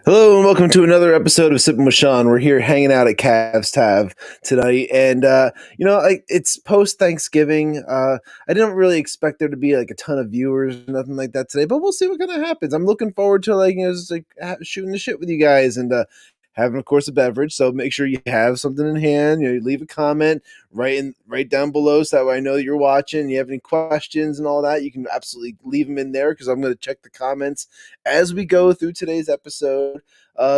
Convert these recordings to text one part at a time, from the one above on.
Hello and welcome to another episode of Sippin with Shawn. We're here hanging out at Cav's Tav tonight, and it's post Thanksgiving. I didn't really expect there to be like a ton of viewers, or nothing like that today, but we'll see what kind of happens. I'm looking forward to just shooting the shit with you guys and having, of course, a beverage. So make sure you have something in hand. You leave a comment right down below, so that way I know that you're watching. You have any questions and all that, you can absolutely leave them in there because I'm going to check the comments as we go through today's episode.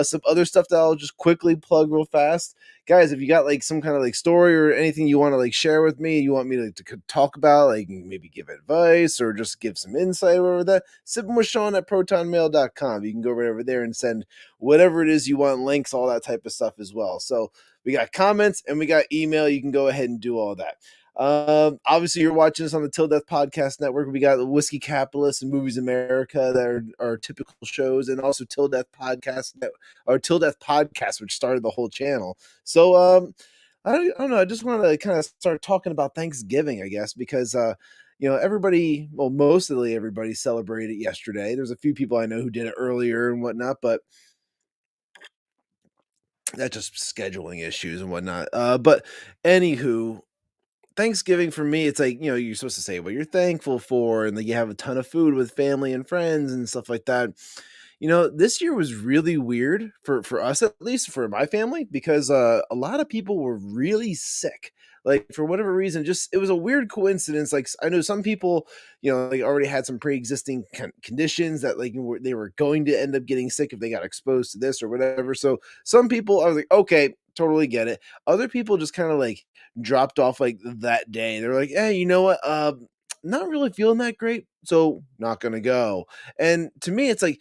Some other stuff that I'll just quickly plug real fast. Guys, if you got like some kind of like story or anything you want to like share with me, you want me to talk about, like maybe give advice or just give some insight over that, Sippin with Shawn at protonmail.com. You can go right over there and send whatever it is you want, links, all that type of stuff as well. So we got comments and we got email. You can go ahead and do all that. Obviously, you're watching us on the Till Death Podcast Network. We got the Whiskey Capitalists and Movies America that are our typical shows, and also Till Death Podcast or Till Death Podcast, which started the whole channel. So, I don't know. I just want to kind of start talking about Thanksgiving, I guess, because everybody, well, mostly everybody celebrated yesterday. There's a few people I know who did it earlier and whatnot, but that's just scheduling issues and whatnot. But anywho, Thanksgiving for me, it's like, you're supposed to say what you're thankful for, and like you have a ton of food with family and friends and stuff like that. This year was really weird for us, at least for my family, because a lot of people were really sick. Like for whatever reason, just it was a weird coincidence. Like I know some people, like already had some pre-existing conditions that like they were going to end up getting sick if they got exposed to this or whatever. So some people, I was like, okay, totally get it. Other people just kind of like dropped off like that day. They're like, hey, you know what? Not really feeling that great, so not gonna go. And to me, it's like,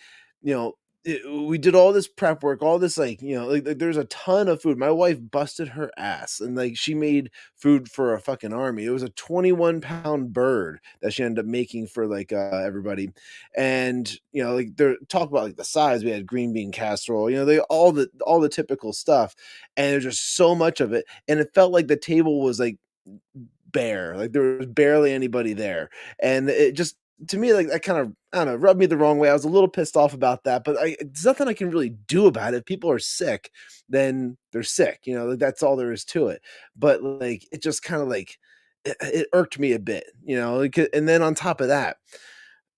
we did all this prep work, all this like there's a ton of food. My wife busted her ass and like she made food for a fucking army. It was a 21-pound bird that she ended up making for like everybody. And like they're talk about like the size. We had green bean casserole, they all the typical stuff. And there's just so much of it. And it felt like the table was like bare, like there was barely anybody there. And it just, to me, like that kind of, I don't know, rubbed me the wrong way. I was a little pissed off about that, but there's nothing I can really do about it. If people are sick, then they're sick, like that's all there is to it. But like it just kind of like it irked me a bit, and then on top of that,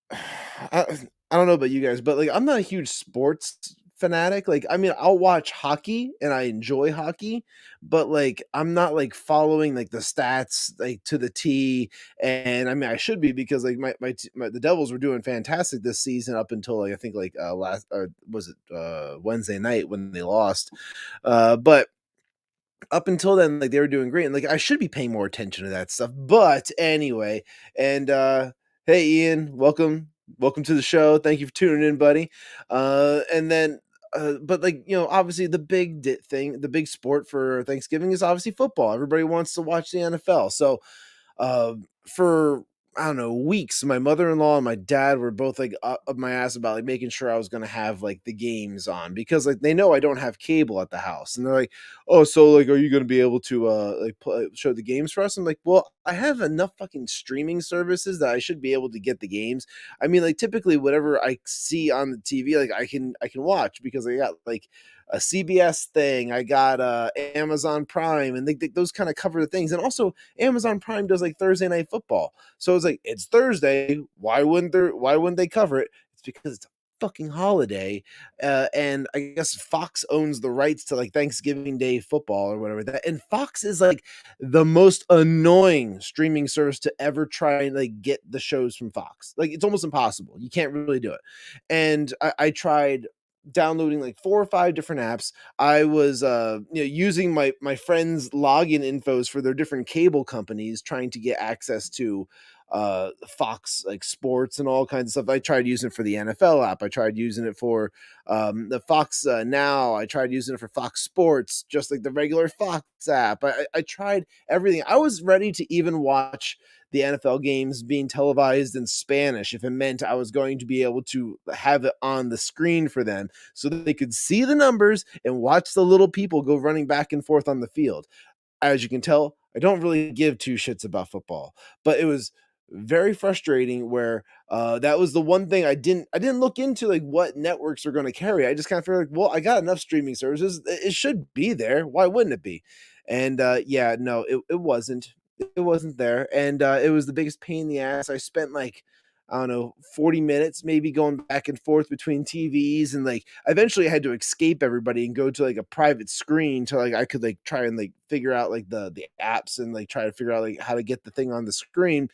I don't know about you guys, but like I'm not a huge sports fanatic. Like, I mean, I'll watch hockey and I enjoy hockey, but like I'm not like following like the stats like to the T. And I mean, I should be, because like the Devils were doing fantastic this season up until like I think like last was it Wednesday night when they lost. But up until then, like they were doing great, and like I should be paying more attention to that stuff. But anyway, and hey Ian, welcome to the show. Thank you for tuning in, buddy. And then but like obviously the big thing, the big sport for Thanksgiving is obviously football. Everybody wants to watch the NFL. So uh, for I don't know, weeks, my mother-in-law and my dad were both like up my ass about like making sure I was gonna have like the games on, because like they know I don't have cable at the house, and they're like, "Oh, so like, are you gonna be able to show the games for us?" I'm like, "Well, I have enough fucking streaming services that I should be able to get the games. I mean, like typically whatever I see on the TV, like I can watch, because I got like a CBS thing, I got Amazon Prime, and those kind of cover the things, and also Amazon Prime does like Thursday Night Football. So it's like, it's Thursday. Why wouldn't they cover it? It's because it's a fucking holiday. And I guess Fox owns the rights to like Thanksgiving Day football or whatever that. And Fox is like the most annoying streaming service to ever try and like get the shows from Fox. Like it's almost impossible. You can't really do it. And I tried downloading like 4 or 5 different apps. I was using my friends' login infos for their different cable companies, trying to get access to Fox like sports and all kinds of stuff. I tried using it for the NFL app. I tried using it for the Fox Now. I tried using it for Fox Sports, just like the regular Fox app. I tried everything. I was ready to even watch the NFL games being televised in Spanish if it meant I was going to be able to have it on the screen for them so that they could see the numbers and watch the little people go running back and forth on the field. As you can tell, I don't really give two shits about football, but it was very frustrating. Where that was the one thing I didn't look into, like what networks are going to carry. I just kind of feel like, well, I got enough streaming services. It should be there. Why wouldn't it be? And yeah, no, it wasn't. It wasn't there, and it was the biggest pain in the ass. I spent like, I don't know, 40 minutes maybe going back and forth between TVs, and like eventually I had to escape everybody and go to like a private screen to like I could like try and like figure out like the apps and like try to figure out like how to get the thing on the screen.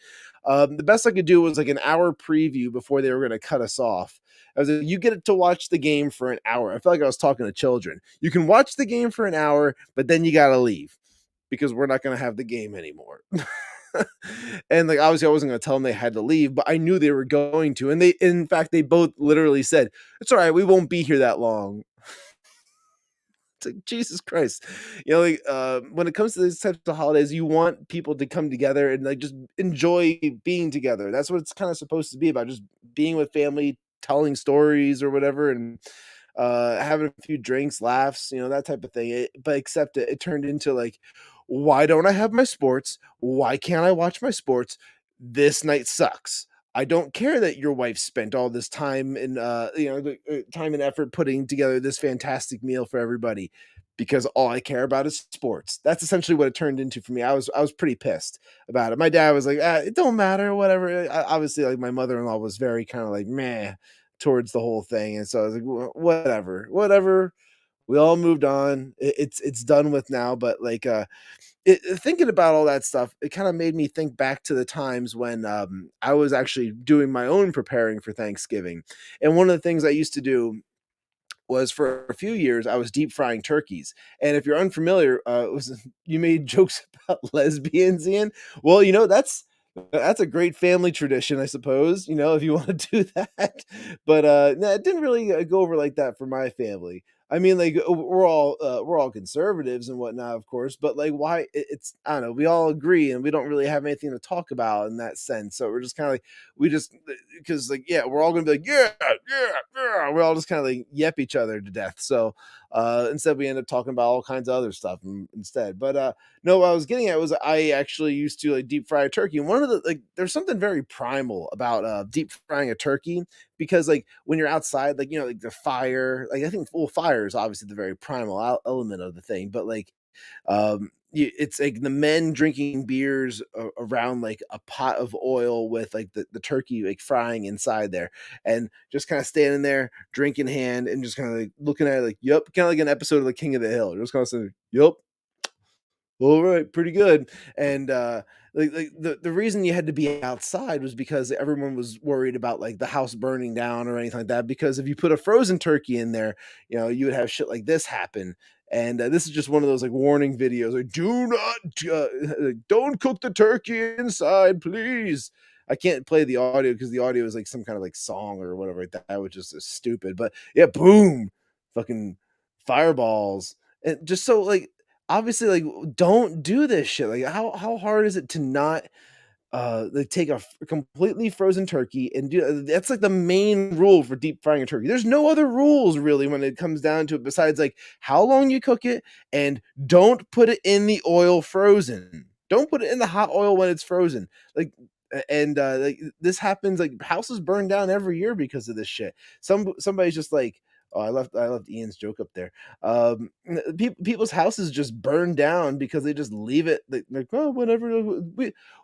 The best I could do was like an hour preview before they were going to cut us off. I was like, you get to watch the game for an hour. I felt like I was talking to children. You can watch the game for an hour, but then you got to leave because we're not going to have the game anymore. And like obviously I wasn't going to tell them they had to leave, but I knew they were going to. And they, in fact, they both literally said, "It's all right, we won't be here that long." It's like, Jesus Christ. Like when it comes to these types of holidays, you want people to come together and like just enjoy being together. That's what it's kind of supposed to be about, just being with family, telling stories or whatever, and having a few drinks, laughs, that type of thing. But except it turned into like, why don't I have my sports? Why can't I watch my sports? This night sucks. I don't care that your wife spent all this time and time and effort putting together this fantastic meal for everybody, because all I care about is sports. That's essentially what it turned into for me. I was pretty pissed about it. My dad was like, it don't matter, whatever. Obviously, like my mother-in-law was very kind of like meh towards the whole thing, and so I was like, whatever, whatever. We all moved on. It's done with now. But like thinking about all that stuff, it kind of made me think back to the times when I was actually doing my own preparing for Thanksgiving. And one of the things I used to do was, for a few years I was deep frying turkeys. And if you're unfamiliar, you made jokes about lesbians, Ian. Well, that's a great family tradition, I suppose, if you want to do that. But no, it didn't really go over like that for my family. I mean, like we're all conservatives and whatnot, of course, but like why it's I don't know, we all agree and we don't really have anything to talk about in that sense. So we're just kind of like, we just because like, yeah, we're all gonna be like, yeah, yeah, yeah. We're all just kind of like yep each other to death. So instead we end up talking about all kinds of other stuff instead. But no, what I was getting at was I actually used to like deep fry a turkey. And one of the like there's something very primal about deep frying a turkey, because like when you're outside, like like the fire, like I think, well, fire is obviously the very primal element of the thing, but like it's like the men drinking beers around like a pot of oil with like the turkey like frying inside there, and just kind of standing there, drink in hand, and just kind of like looking at it like, yep, kind of like an episode of the King of the Hill. You're just kind of saying, yep, all right, pretty good. And like the reason you had to be outside was because everyone was worried about like the house burning down or anything like that. Because if you put a frozen turkey in there, you would have shit like this happen. And this is just one of those like warning videos, like, do not don't cook the turkey inside, please. I can't play the audio because the audio is like some kind of like song or whatever like that, which is just stupid. But yeah, boom, fucking fireballs. And just so like, obviously, like, don't do this shit. Like, how hard is it to not like take a completely frozen turkey and do that's like the main rule for deep frying a turkey. There's no other rules really when it comes down to it, besides like how long you cook it, and don't put it in the oil frozen. Don't put it in the hot oil when it's frozen. Like and like this happens, like houses burn down every year because of this shit. Somebody's just like, oh, I left Ian's joke up there. People's houses just burn down because they just leave it like, oh, whatever.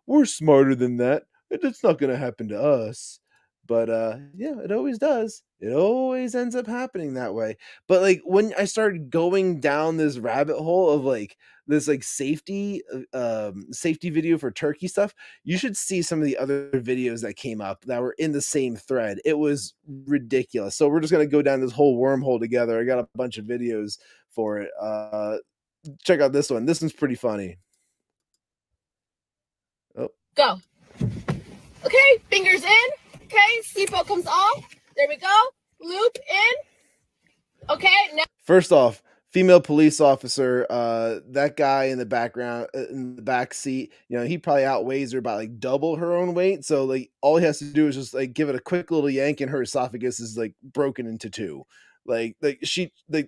We're smarter than that. It's not gonna happen to us. But yeah, it always does. It always ends up happening that way. But like when I started going down this rabbit hole of like this like safety video for turkey stuff, you should see some of the other videos that came up that were in the same thread. It was ridiculous. So we're just gonna go down this whole wormhole together. I got a bunch of videos for it. Check out this one. This one's pretty funny. Oh. Go. Okay, fingers in. Okay, seatbelt comes off. There we go. Loop in. Okay, now. First off, female police officer, that guy in the background, in the back seat, he probably outweighs her by like double her own weight. So like all he has to do is just like give it a quick little yank and her esophagus is like broken into two. Like the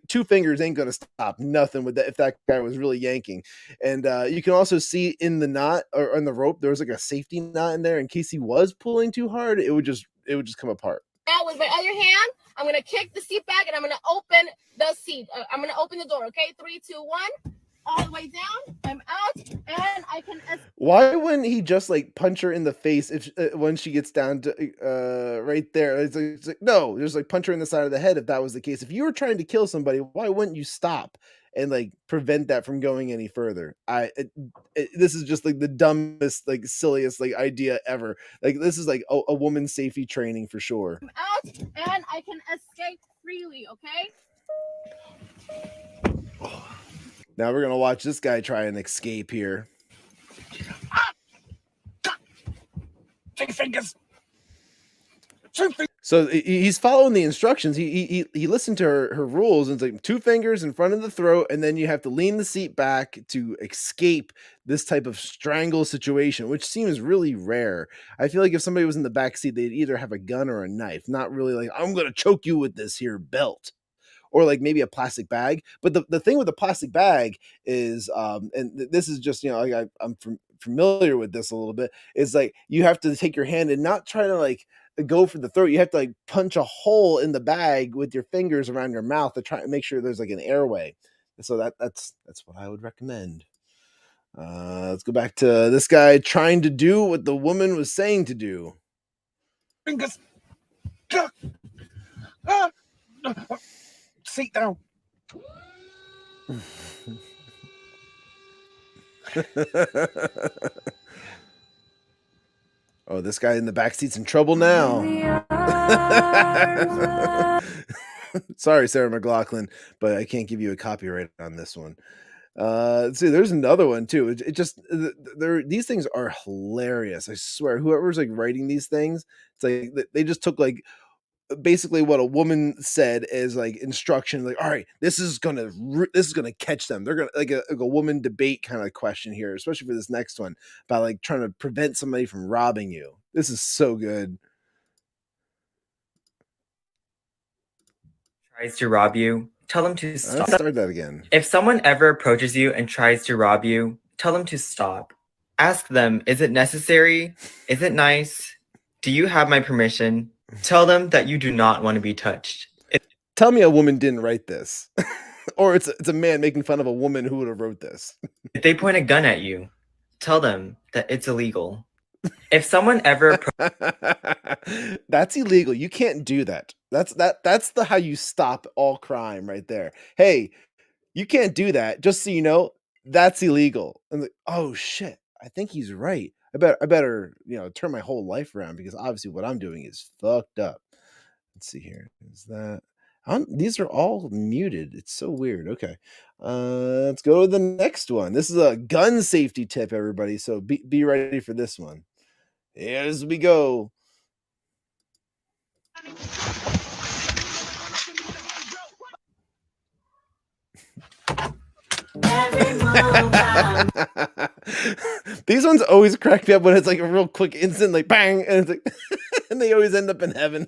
2 fingers ain't gonna stop nothing with that if that guy was really yanking. And you can also see in the knot or on the rope there was like a safety knot in there in case he was pulling too hard. It would just come apart. Now with my other hand, I'm gonna kick the seat back and I'm gonna open the seat. I'm gonna open the door. Okay, 3, 2, 1. All the way down. I'm out, and I can. Why wouldn't he just like punch her in the face if when she gets down to right there? It's like no, just like punch her in the side of the head if that was the case. If you were trying to kill somebody, why wouldn't you stop and like prevent that from going any further? This is just like the dumbest, like silliest, like idea ever. Like this is like a woman's safety training for sure. I'm out, and I can escape freely. Okay. Now we're gonna watch this guy try and escape here. Two fingers. So he's following the instructions. He listened to her rules, and it's like 2 fingers in front of the throat, and then you have to lean the seat back to escape this type of strangle situation, which seems really rare. I feel like if somebody was in the back seat, they'd either have a gun or a knife, not really like I'm gonna choke you with this here belt. Or like maybe a plastic bag. But the thing with the plastic bag is, and this is just, like I'm familiar with this a little bit, is like you have to take your hand and not try to like go for the throat. You have to like punch a hole in the bag with your fingers around your mouth to try and make sure there's like an airway. So that's what I would recommend. Let's go back to this guy trying to do what the woman was saying to do. Fingers. Sit down. Oh, this guy in the back seat's in trouble now. Sorry, Sarah McLachlan, but I can't give you a copyright on this one. See, there's another one too. It just these things are hilarious. I swear, whoever's like writing these things, it's like they just took like basically what a woman said as like instruction, like, all right, this is gonna catch them. They're gonna like a woman debate kind of question here, especially for this next one about like trying to prevent somebody from robbing you. This is so good. Tries to rob you, tell them to stop. Let's start that again. If someone ever approaches you and tries to rob you, tell them to stop. Ask them, is it necessary? Is it nice? Do you have my permission? Tell them that you do not want to be touched. Tell me a woman didn't write this. Or it's a man making fun of a woman who would have wrote this. If they point a gun at you, tell them that it's illegal. If someone ever that's illegal. You can't do that. That's how you stop all crime right there. Hey, you can't do that. Just so you know, that's illegal. And like, oh shit, I think he's right. I better turn my whole life around because obviously what I'm doing is fucked up. Let's see here. Is that these are all muted. It's so weird. Okay. Let's go to the next one. This is a gun safety tip, everybody. So be ready for this one. As we go. These ones always crack me up when it's like a real quick instant, like bang, and it's like, and they always end up in heaven.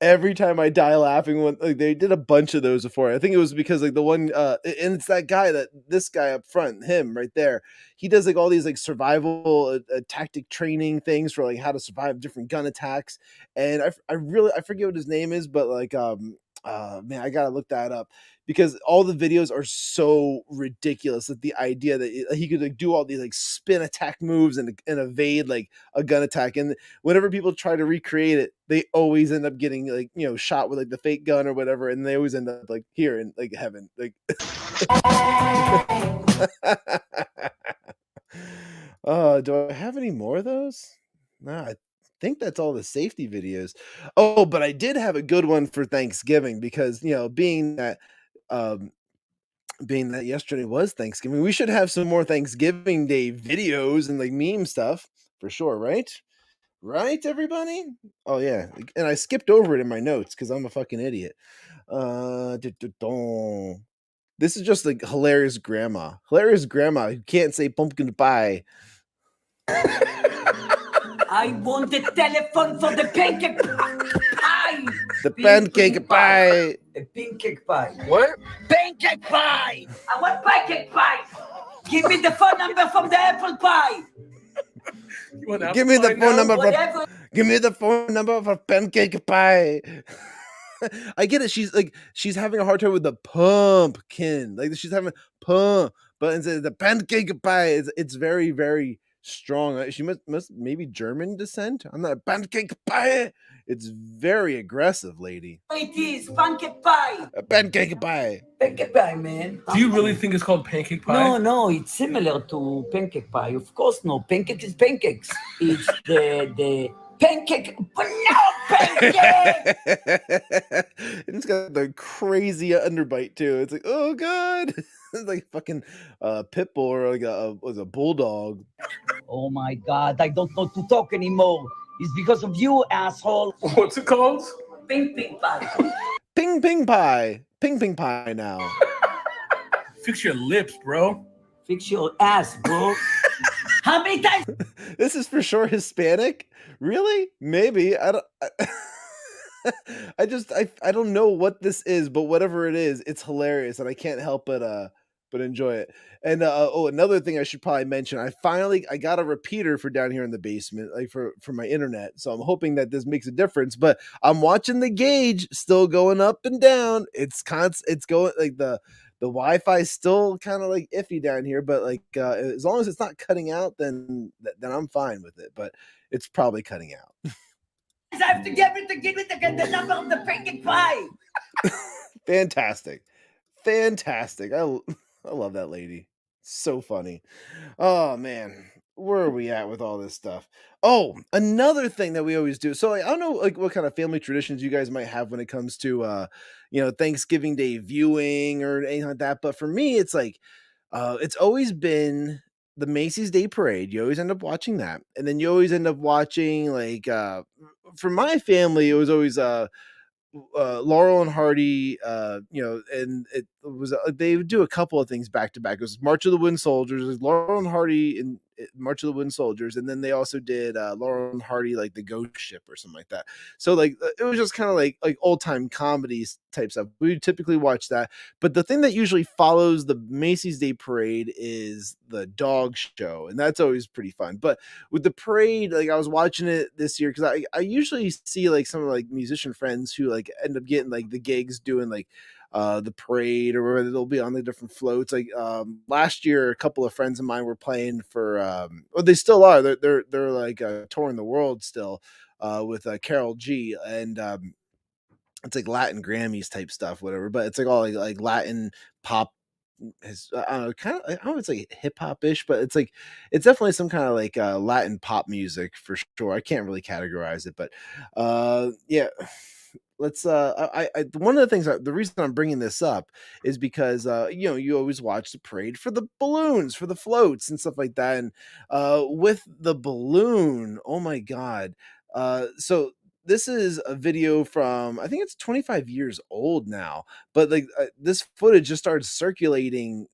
Every time I die laughing when like they did a bunch of those before. I think it was because like the one and it's that guy this guy up front, him right there. He does like all these like survival tactic training things for like how to survive different gun attacks. And I forget what his name is, but like man, I gotta look that up because all the videos are so ridiculous. That the idea that he could like do all these like spin attack moves and evade like a gun attack, and whenever people try to recreate it, they always end up getting like shot with like the fake gun or whatever, and they always end up like here in like heaven. Like, do I have any more of those? Nah, I think that's all the safety videos. Oh, but I did have a good one for Thanksgiving because being that yesterday was Thanksgiving, we should have some more Thanksgiving Day videos and like meme stuff for sure, right? Right, everybody? Oh yeah, and I skipped over it in my notes because I'm a fucking idiot. This is just like hilarious grandma who can't say pumpkin pie. I want the telephone for the pancake pie. The pancake pie. A pancake pie. What? Pancake pie. I want pancake pie. Give me the phone number from the apple pie. You want apple Give me the pie phone now? number Whatever. Give me the phone number for pancake pie. I get it. She's having a hard time with the pumpkin. Like she's having pump, but instead of the pancake pie, it's very, very strong. She must maybe German descent. I'm not a pancake pie. It's very aggressive, lady. It is pancake pie. A pancake pie. Pancake pie, man. Do you really think it's called pancake pie? No, it's similar to pancake pie. Of course, no. Pancake is pancakes. It's the pancake, but no pancake. It's got the crazy underbite too. It's like, oh god, it's like fucking pit bull or like a bulldog. Oh my God, I don't know to talk anymore. It's because of you, asshole. What's it called? Ping ping pie. Ping ping pie. Ping ping pie now. Fix your lips, bro. Fix your ass, bro. How many times? This is for sure Hispanic? Really? Maybe. I don't I don't know what this is, but whatever it is, it's hilarious and I can't help but enjoy it. And another thing I should probably mention, I got a repeater for down here in the basement, like for my internet. So I'm hoping that this makes a difference, but I'm watching the gauge still going up and down. It's going like the Wi-Fi is still kind of like iffy down here, but like as long as it's not cutting out, then I'm fine with it. But it's probably cutting out. I have to give it the number of the pancake pie. Fantastic. I love that lady. So funny. Oh man, where are we at with all this stuff? Oh, another thing that we always do. So like, I don't know like what kind of family traditions you guys might have when it comes to Thanksgiving Day viewing or anything like that. But for me, it's like it's always been the Macy's Day Parade. You always end up watching that. And then you always end up watching like for my family, it was always Laurel and Hardy, and it was they would do a couple of things back to back. It was March of the Wooden Soldiers, it was Laurel and Hardy and March of the Wooden Soldiers, and then they also did Laurel and Hardy like the Ghost Ship or something like that. So like it was just kind of like old time comedies type stuff. We typically watch that, but the thing that usually follows the Macy's Day Parade is the dog show, and that's always pretty fun. But with the parade, like I was watching it this year because I usually see like some of like musician friends who like end up getting like the gigs doing like the parade or where they'll be on the different floats. Like last year, a couple of friends of mine were playing for they still are. They're like touring the world still with Carol G, and it's like Latin Grammys type stuff, whatever. But it's like all like Latin pop. I don't know, kind of. I don't know, it's like hip hop ish, but it's definitely some kind of like Latin pop music for sure. I can't really categorize it, but yeah. Let's one of the things the reason I'm bringing this up is because you always watch the parade for the balloons, for the floats and stuff like that, and with the balloon, oh my god. So this is a video from, I think it's 25 years old now, but like this footage just started circulating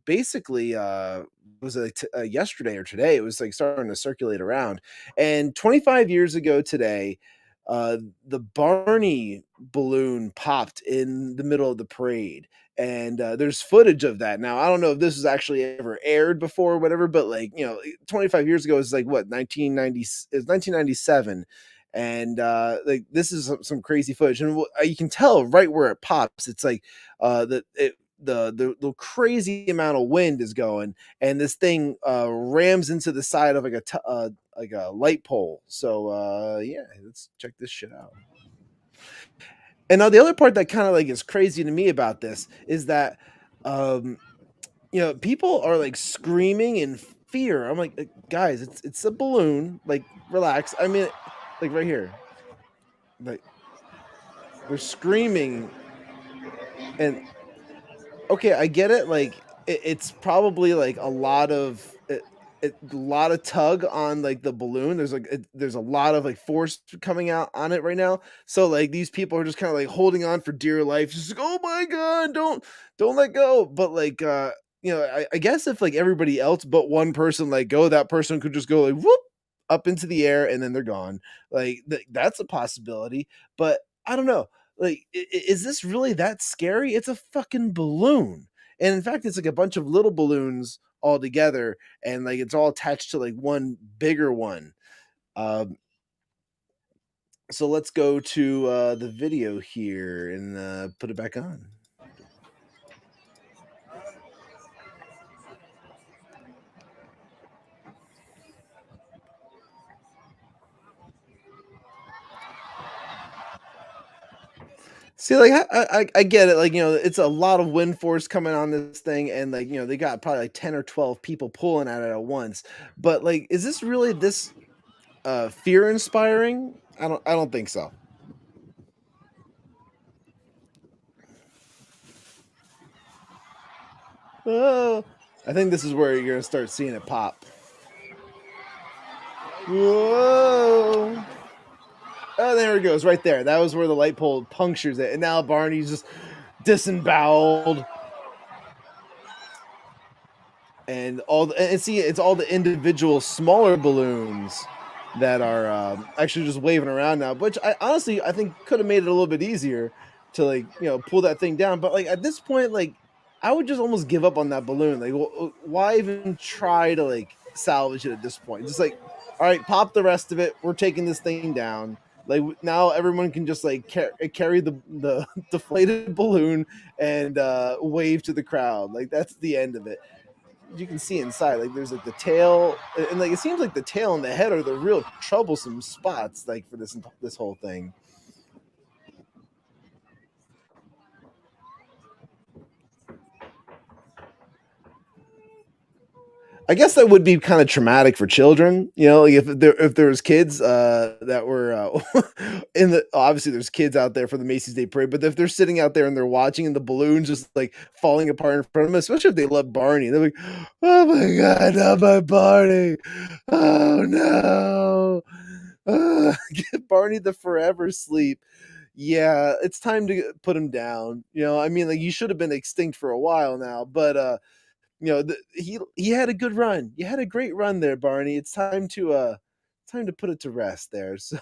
basically was it yesterday or today. It was like starting to circulate around, and 25 years ago today, the Barney balloon popped in the middle of the parade, and there's footage of that. Now I don't know if this was actually ever aired before or whatever, but like 25 years ago is like what, 1990 is 1997, and like this is some crazy footage, and you can tell right where it pops. It's like the crazy amount of wind is going, and this thing rams into the side of like a light pole. So yeah, let's check this shit out. And now the other part that kind of like is crazy to me about this is that people are like screaming in fear. I'm like, guys, it's a balloon, like relax. I mean, like right here, like they're screaming, and okay, I get it. Like it's probably like a lot of tug on like the balloon. There's a lot of like force coming out on it right now. So like these people are just kind of like holding on for dear life, just like, oh my god, don't let go. But like I guess if like everybody else but one person let go, that person could just go like whoop up into the air and then they're gone. Like that's a possibility. But I don't know. Like, is this really that scary? It's a fucking balloon. And in fact, it's like a bunch of little balloons all together, and like it's all attached to like one bigger one. Um, so let's go to the video here and put it back on. See, like I get it. Like, it's a lot of wind force coming on this thing, and like they got probably like 10 or 12 people pulling at it at once. But like, is this really this fear inspiring? I don't think so. Oh, I think this is where you're gonna start seeing it pop. Whoa! Oh, there it goes, right there. That was where the light pole punctures it, and now Barney's just disemboweled. And see, it's all the individual smaller balloons that are actually just waving around now, which I think could have made it a little bit easier to like pull that thing down. But like at this point, like I would just almost give up on that balloon. Like, why even try to like salvage it at this point? Just like, all right, pop the rest of it. We're taking this thing down. Like now, everyone can just like carry the deflated balloon and wave to the crowd. Like that's the end of it. You can see inside, like there's like the tail, and like it seems like the tail and the head are the real troublesome spots, like for this whole thing. I guess that would be kind of traumatic for children, like if there was kids that were in the obviously there's kids out there for the Macy's Day Parade, but if they're sitting out there and they're watching and the balloons just like falling apart in front of them, especially if they love Barney, they're like, "Oh my god, not my Barney! Oh no! Give Barney the forever sleep." Yeah, it's time to put him down. I mean, like you should have been extinct for a while now, but he had a good run. You had a great run there, Barney. It's time to put it to rest there. So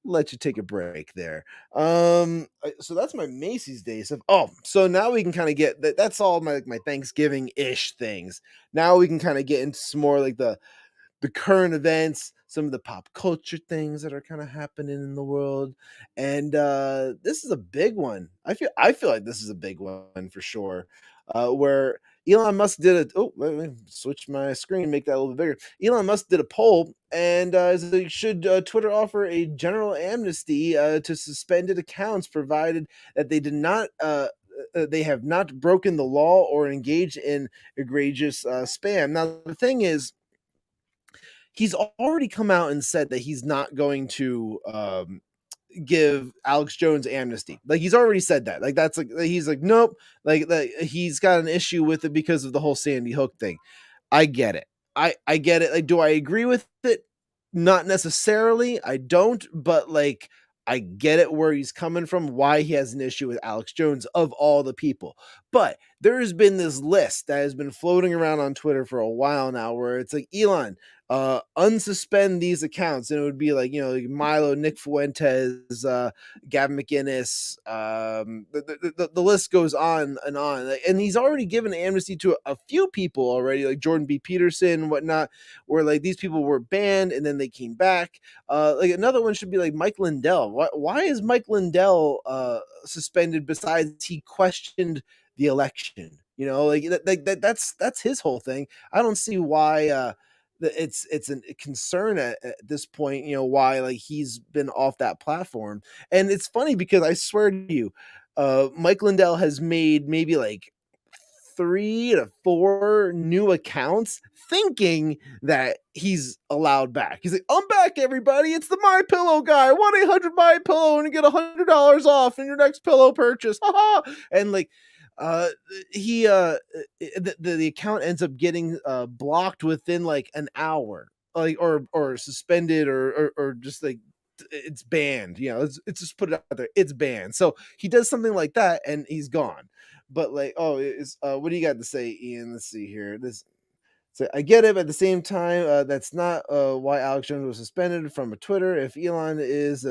let you take a break there. So that's my Macy's Day stuff. Oh, so now we can kind of get that's all my Thanksgiving ish things. Now we can kind of get into some more like the current events, some of the pop culture things that are kind of happening in the world. And this is a big one. I feel like this is a big one for sure. Where Elon Musk did let me switch my screen, make that a little bit bigger. Elon Musk did a poll, and should Twitter offer a general amnesty to suspended accounts provided that they did not they have not broken the law or engaged in egregious spam. Now the thing is, he's already come out and said that he's not going to give Alex Jones amnesty. Like he's already said that. Like that's like he's like nope. Like he's got an issue with it because of the whole Sandy Hook thing. I get it. I get it. Like, do I agree with it? Not necessarily. I don't. But like, I get it where he's coming from. Why he has an issue with Alex Jones of all the people. But there has been this list that has been floating around on Twitter for a while now, where it's like Elon, unsuspend these accounts, and it would be like like Milo, Nick Fuentes, Gavin McInnes, the list goes on and on, and he's already given amnesty to a few people already, like Jordan B. Peterson and whatnot, where like these people were banned and then they came back. Like another one should be like Mike Lindell. Why is Mike Lindell suspended? Besides, he questioned the election. That's his whole thing. I don't see why it's a concern at this point, why like he's been off that platform. And it's funny because I swear to you, Mike Lindell has made maybe like 3 to 4 new accounts thinking that he's allowed back. He's like, "I'm back, everybody. It's the My Pillow guy. 1-800-MY-PILLOW and you get $100 off in your next pillow purchase." And like the account ends up getting blocked within like an hour, like or suspended or just like it's banned. It's just put it out there, it's banned. So he does something like that and he's gone. But like, what do you got to say, Ian? Let's see here. So I get it, but at the same time, that's not why Alex Jones was suspended from a Twitter. If Elon is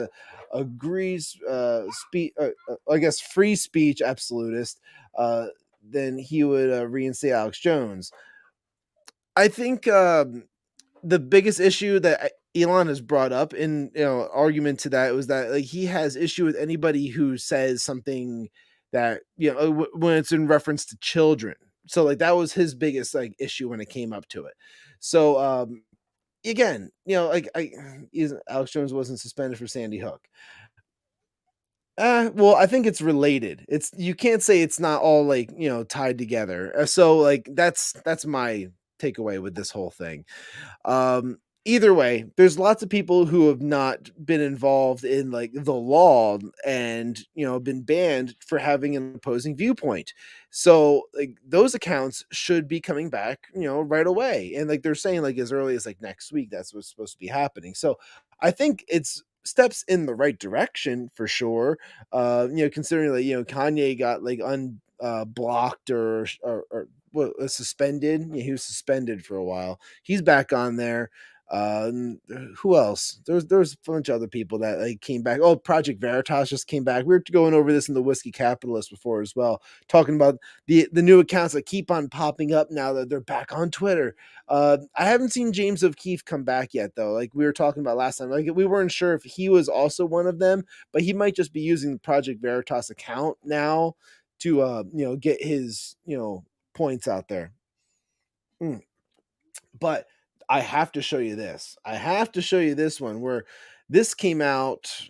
agrees I guess free speech absolutist, then he would reinstate Alex Jones. I think the biggest issue that Elon has brought up in argument to that was that like he has issue with anybody who says something that when it's in reference to children. So like that was his biggest like issue when it came up to it. So again, like Alex Jones wasn't suspended for Sandy Hook. Well, I think it's related. You can't say it's not all like tied together. So like that's my takeaway with this whole thing. Either way, there's lots of people who have not been involved in like the law and been banned for having an opposing viewpoint. So like those accounts should be coming back right away, and like they're saying like as early as like next week that's what's supposed to be happening. So I think it's steps in the right direction for sure. Considering like Kanye got like blocked or suspended. Yeah, he was suspended for a while. He's back on there. Who else? There's a bunch of other people that like came back. Oh, Project Veritas just came back. We were going over this in the Whiskey Capitalist before as well, talking about the new accounts that keep on popping up now that they're back on Twitter. I haven't seen James O'Keefe come back yet though. Like we were talking about last time, like we weren't sure if he was also one of them, but he might just be using the Project Veritas account now to get his points out there. But I have to show you this. I have to show you this one where this came out.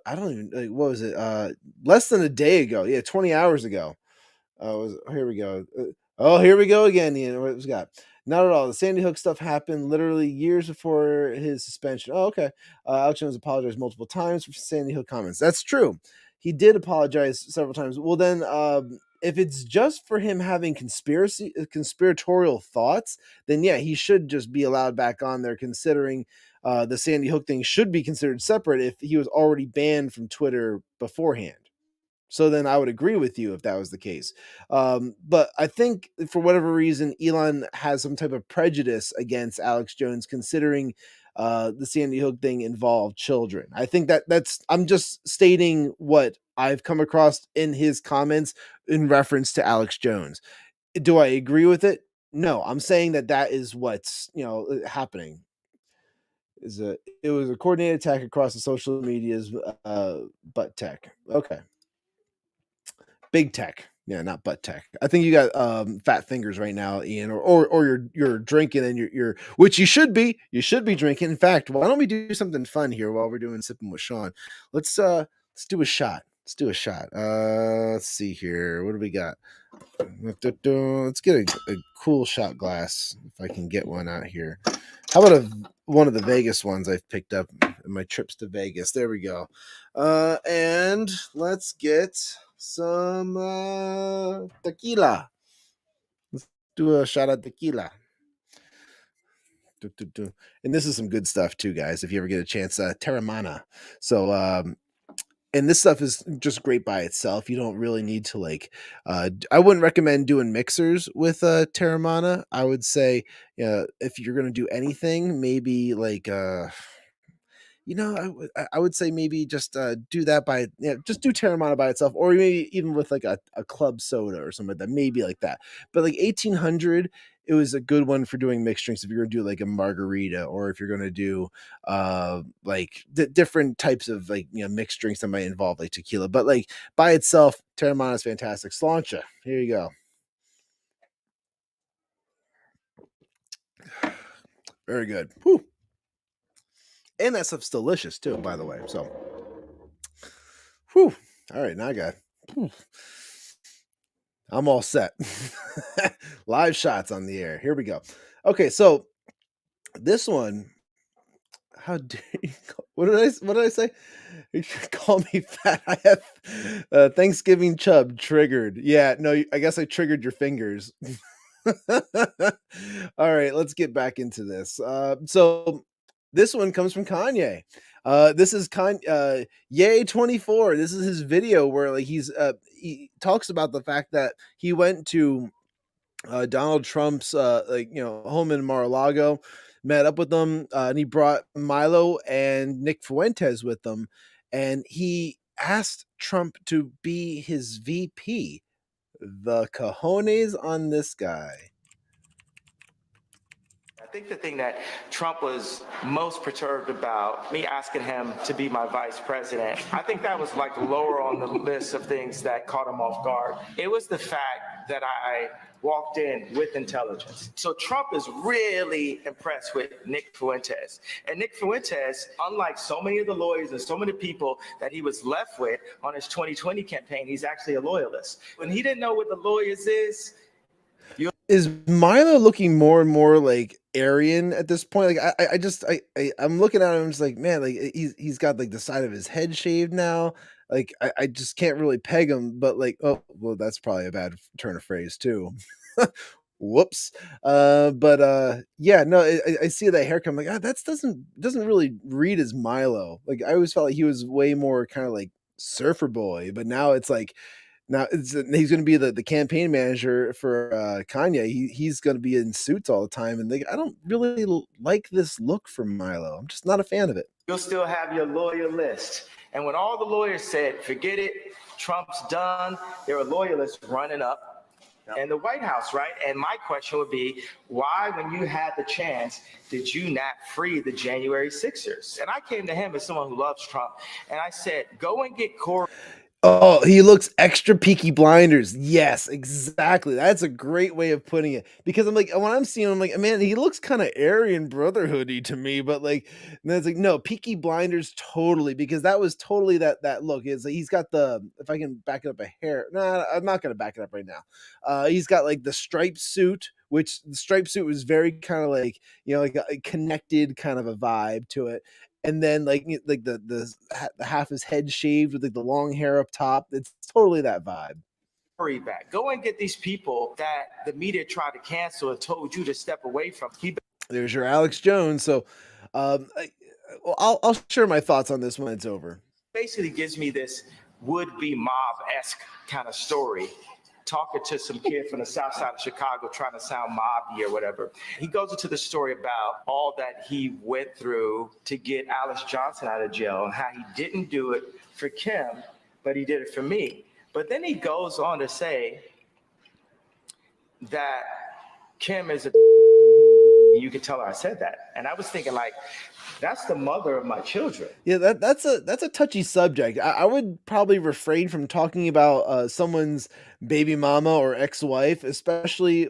I don't even like, what was it? Less than a day ago. Yeah, 20 hours ago. Here we go. Here we go again. What was got? Not at all. The Sandy Hook stuff happened literally years before his suspension. Oh, okay. Alex Jones apologized multiple times for Sandy Hook comments. That's true. He did apologize several times. Well, then, if it's just for him having conspiratorial thoughts, then yeah, he should just be allowed back on there, considering the Sandy Hook thing should be considered separate if he was already banned from Twitter beforehand. So then I would agree with you if that was the case. But I think for whatever reason, Elon has some type of prejudice against Alex Jones, considering the Sandy Hook thing involved children. I think I'm just stating what I've come across in his comments in reference to Alex Jones. Do I agree with it? No, I'm saying that is what's happening. It was a coordinated attack across the social medias, butt tech. Okay. Big tech. Yeah, not butt tech. I think you got fat fingers right now, Ian, or you're drinking and you're which you should be. You should be drinking. In fact, why don't we do something fun here while we're doing Sipping with Shawn? Let's do a shot. Let's do a shot. Let's see here. What do we got? Let's get a cool shot glass if I can get one out here. How about one of the Vegas ones I've picked up in my trips to Vegas? There we go. And let's get some tequila. Let's do a shot at tequila. And this is some good stuff too, guys. If you ever get a chance, Terramana. So and this stuff is just great by itself. You don't really need to like I wouldn't recommend doing mixers with Terramana. I would say if you're gonna do anything, maybe like I would say maybe just do that just do Terramana by itself, or maybe even with like a club soda or something like that, maybe like that. But like 1800, it was a good one for doing mixed drinks if you're gonna do like a margarita, or if you're gonna do like different types of like mixed drinks that might involve like tequila. But like by itself, Terramana is fantastic. Sláinte. Here you go. Very good. Whew. And that stuff's delicious too, by the way. So, whew. All right, now I got. I'm all set. Live shots on the air. Here we go. Okay, so this one. How dare you? What did I say? You call me fat. I have Thanksgiving chub triggered. Yeah, no, I guess I triggered your fingers. All right, let's get back into this. So this one comes from Kanye. This is Yay 24. This is his video where like he talks about the fact that he went to Donald Trump's home in Mar-a-Lago, met up with them, and he brought Milo and Nick Fuentes with them, and he asked Trump to be his VP. The cojones on this guy. I think the thing that Trump was most perturbed about, me asking him to be my vice president, I think that was like lower on the list of things that caught him off guard. It was the fact that I walked in with intelligence. So Trump is really impressed with Nick Fuentes. And Nick Fuentes, unlike so many of the lawyers and so many people that he was left with on his 2020 campaign, he's actually a loyalist. When he didn't know what the lawyers is Milo looking more and more like Aryan at this point? Like I'm looking at him, I'm just like, man, like he's got like the side of his head shaved now. Like I just can't really peg him, but like, oh well, that's probably a bad turn of phrase too. Whoops. Yeah, no, I see that haircut. I'm like, that doesn't really read as Milo. Like I always felt like he was way more kind of like surfer boy, but now it's like he's going to be the campaign manager for Kanye. He's going to be in suits all the time, and I don't really like this look from Milo. I'm just not a fan of it. You'll still have your lawyer list. And when all the lawyers said, forget it, Trump's done, there were loyalists running up in the White House, right? And my question would be, why, when you had the chance, did you not free the January 6ers? And I came to him as someone who loves Trump, and I said, go and get Corey. Oh, he looks extra Peaky Blinders. Yes, exactly. That's a great way of putting it. Because I'm like, when I'm seeing him, I'm like, man, he looks kind of Aryan Brotherhood-y to me. But like, then it's like, no, Peaky Blinders totally. Because that was totally that look. Is like, he's got the, if I can back it up a hair. No, I'm not going to back it up right now. He's got like the striped suit, which the striped suit was very kind of like, like a connected kind of a vibe to it. And then like the half his head shaved with like the long hair up top. It's totally that vibe. Back. Go and get these people that the media tried to cancel and told you to step away from. There's your Alex Jones. So I'll share my thoughts on this when it's over. Basically gives me this would-be mob-esque kind of story. Talking to some kid from the south side of Chicago trying to sound mobby or whatever. He goes into the story about all that he went through to get Alice Johnson out of jail and how he didn't do it for Kim, but he did it for me. But then he goes on to say that Kim is a you can tell her I said that. And I was thinking like, that's the mother of my children. Yeah, that's a touchy subject. I would probably refrain from talking about someone's baby mama or ex-wife, especially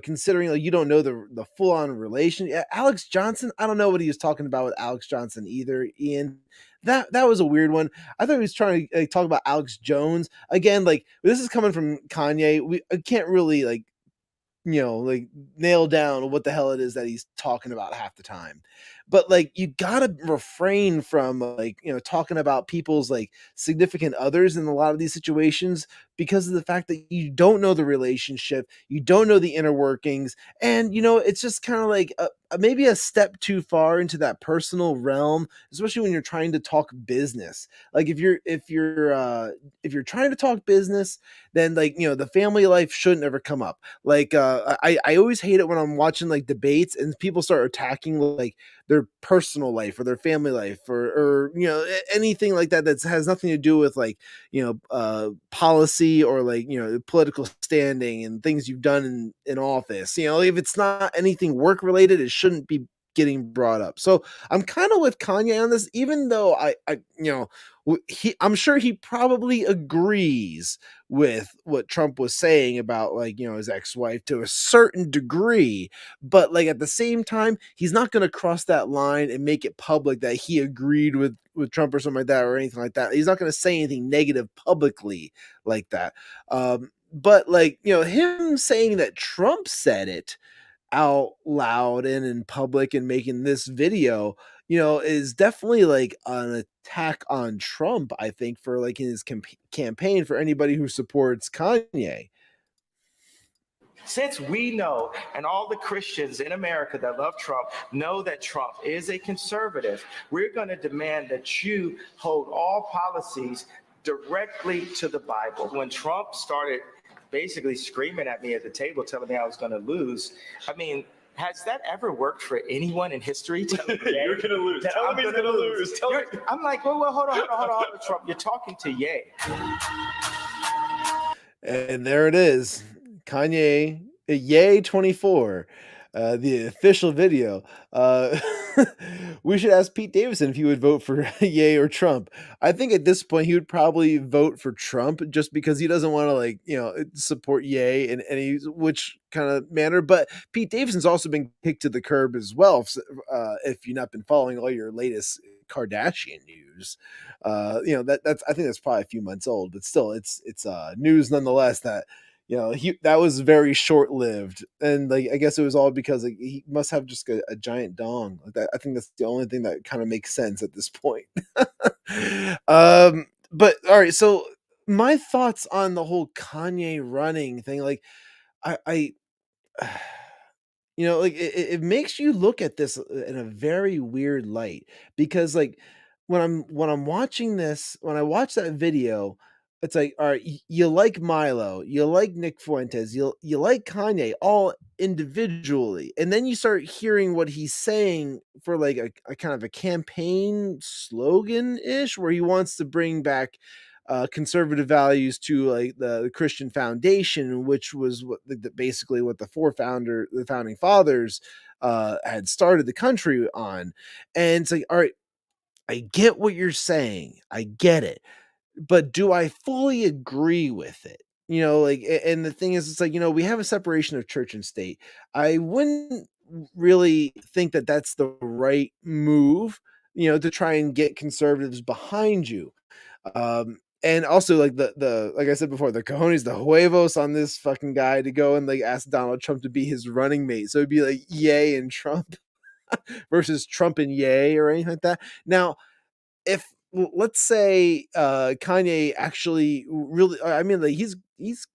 considering like you don't know the full-on relation. Yeah, Alex Johnson, I don't know what he was talking about with Alex Johnson either, Ian. That was a weird one. I thought he was trying to talk about Alex Jones. Again, like this is coming from Kanye. I can't really like nail down what the hell it is that he's talking about half the time. But like, you gotta refrain from talking about people's like significant others in a lot of these situations because of the fact that you don't know the relationship, you don't know the inner workings, and it's just kind of like maybe a step too far into that personal realm, especially when you're trying to talk business. Like if you're trying to talk business, then like the family life shouldn't ever come up. Like I always hate it when I'm watching like debates and people start attacking like their personal life or their family life or anything like that has nothing to do with like policy or like political standing and things you've done in office. If it's not anything work related, it shouldn't be getting brought up. So I'm kind of with Kanye on this, even though I'm sure he probably agrees with what Trump was saying about like his ex-wife to a certain degree, but like at the same time he's not going to cross that line and make it public that he agreed with Trump or something like that or anything like that. He's not going to say anything negative publicly like that. But like him saying that Trump said it out loud and in public and making this video is definitely like an attack on Trump, I think, for like in his campaign for anybody who supports Kanye. Since we know, and all the Christians in America that love Trump know that Trump is a conservative, we're going to demand that you hold all policies directly to the Bible. When Trump started basically screaming at me at the table, telling me I was going to lose. I mean, has that ever worked for anyone in history? You're going to lose. Tell him he's going to lose. I'm like, well, hold on, Trump. You're talking to Ye. And there it is. Kanye, Ye 24, the official video. We should ask Pete Davidson if he would vote for Ye or Trump. I think at this point he would probably vote for Trump just because he doesn't want to support Ye in any which kind of manner. But Pete Davidson's also been kicked to the curb as well. If you've not been following all your latest Kardashian news, that's I think that's probably a few months old, but still it's news nonetheless that that was very short lived, and I guess it was all because he must have just a giant dong. I think that's the only thing that kind of makes sense at this point. But all right, so my thoughts on the whole Kanye running thing, I it makes you look at this in a very weird light because when I'm watching this, when I watch that video, it's like, all right, you like Milo, you like Nick Fuentes, you like Kanye all individually, and then you start hearing what he's saying for a kind of a campaign slogan ish, where he wants to bring back conservative values to the Christian foundation, which was basically what the founding fathers had started the country on. And it's like, all right, I get what you're saying, I get it, but do I fully agree with it? And the thing is, it's we have a separation of church and state. I wouldn't really think that that's the right move, to try and get conservatives behind you. And also the like I said before, the cojones, the huevos on this fucking guy to go and ask Donald Trump to be his running mate. So it'd be like Ye and Trump versus Trump and Ye or anything like that. Now, if let's say Kanye actually really, I mean, he's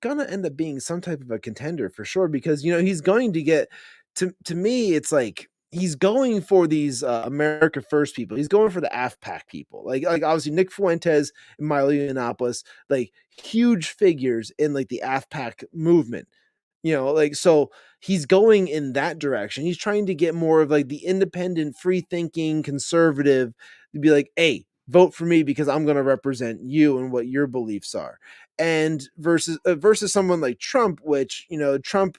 gonna end up being some type of a contender for sure, because he's going to get to me, it's like he's going for these America First people. He's going for the AFPAC people. Like obviously Nick Fuentes and Milo Yiannopoulos, huge figures in the AFPAC movement. So he's going in that direction. He's trying to get more of the independent, free thinking conservative to be like, hey, vote for me because I'm going to represent you and what your beliefs are. And versus someone like Trump, which, Trump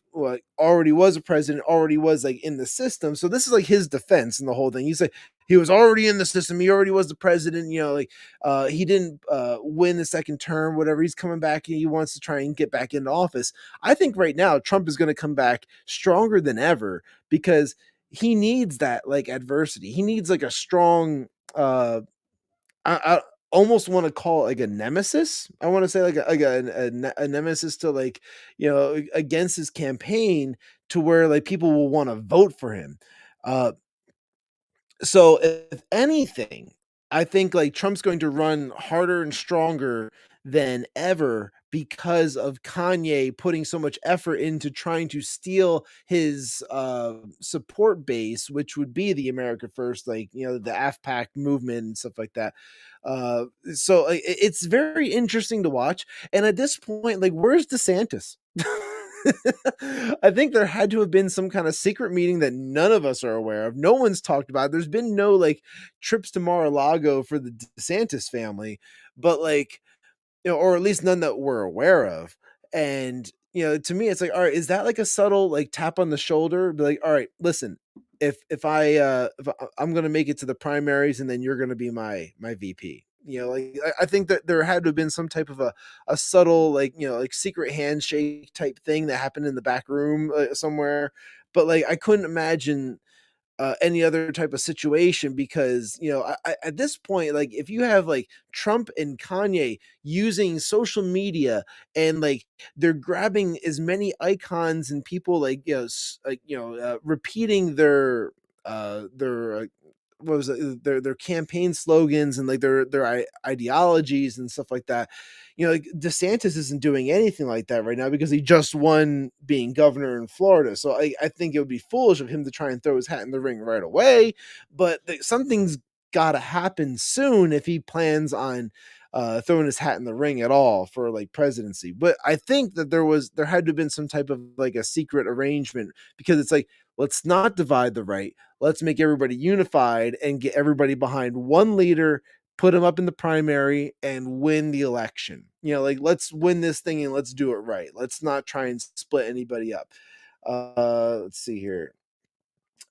already was a president, already was in the system. So this is his defense in the whole thing. He's like, he was already in the system. He already was the president. He didn't win the second term, whatever. He's coming back and he wants to try and get back into office. I think right now Trump is going to come back stronger than ever because he needs that adversity. He needs a strong, I almost want to call it a nemesis. I want to say a nemesis to against his campaign, to where people will want to vote for him. So if anything, I think Trump's going to run harder and stronger than ever because of Kanye putting so much effort into trying to steal his support base, which would be the America First, the AFPAC movement and stuff like that. So it's very interesting to watch. And at this point, where's DeSantis? I think there had to have been some kind of secret meeting that none of us are aware of. No one's talked about. There's been no trips to Mar-a-Lago for the DeSantis family, but or at least none that we're aware of. And to me, it's all right, is that a subtle tap on the shoulder? Be all right, listen, if I'm gonna make it to the primaries and then you're gonna be my VP. I think that there had to have been some type of a subtle secret handshake type thing that happened in the back room somewhere, but I couldn't imagine any other type of situation, because at this point, if you have Trump and Kanye using social media and they're grabbing as many icons and people repeating their what was it, their campaign slogans and their ideologies and stuff like that. DeSantis isn't doing anything like that right now because he just won being governor in Florida. So I think it would be foolish of him to try and throw his hat in the ring right away, but something's gotta happen soon if he plans on throwing his hat in the ring at all for like presidency. But I think that there had to have been some type of like a secret arrangement, because it's like, let's not divide the right. Let's make everybody unified and get everybody behind one leader, put him up in the primary and win the election. Like, let's win this thing and let's do it right. Let's not try and split anybody up. Let's see here.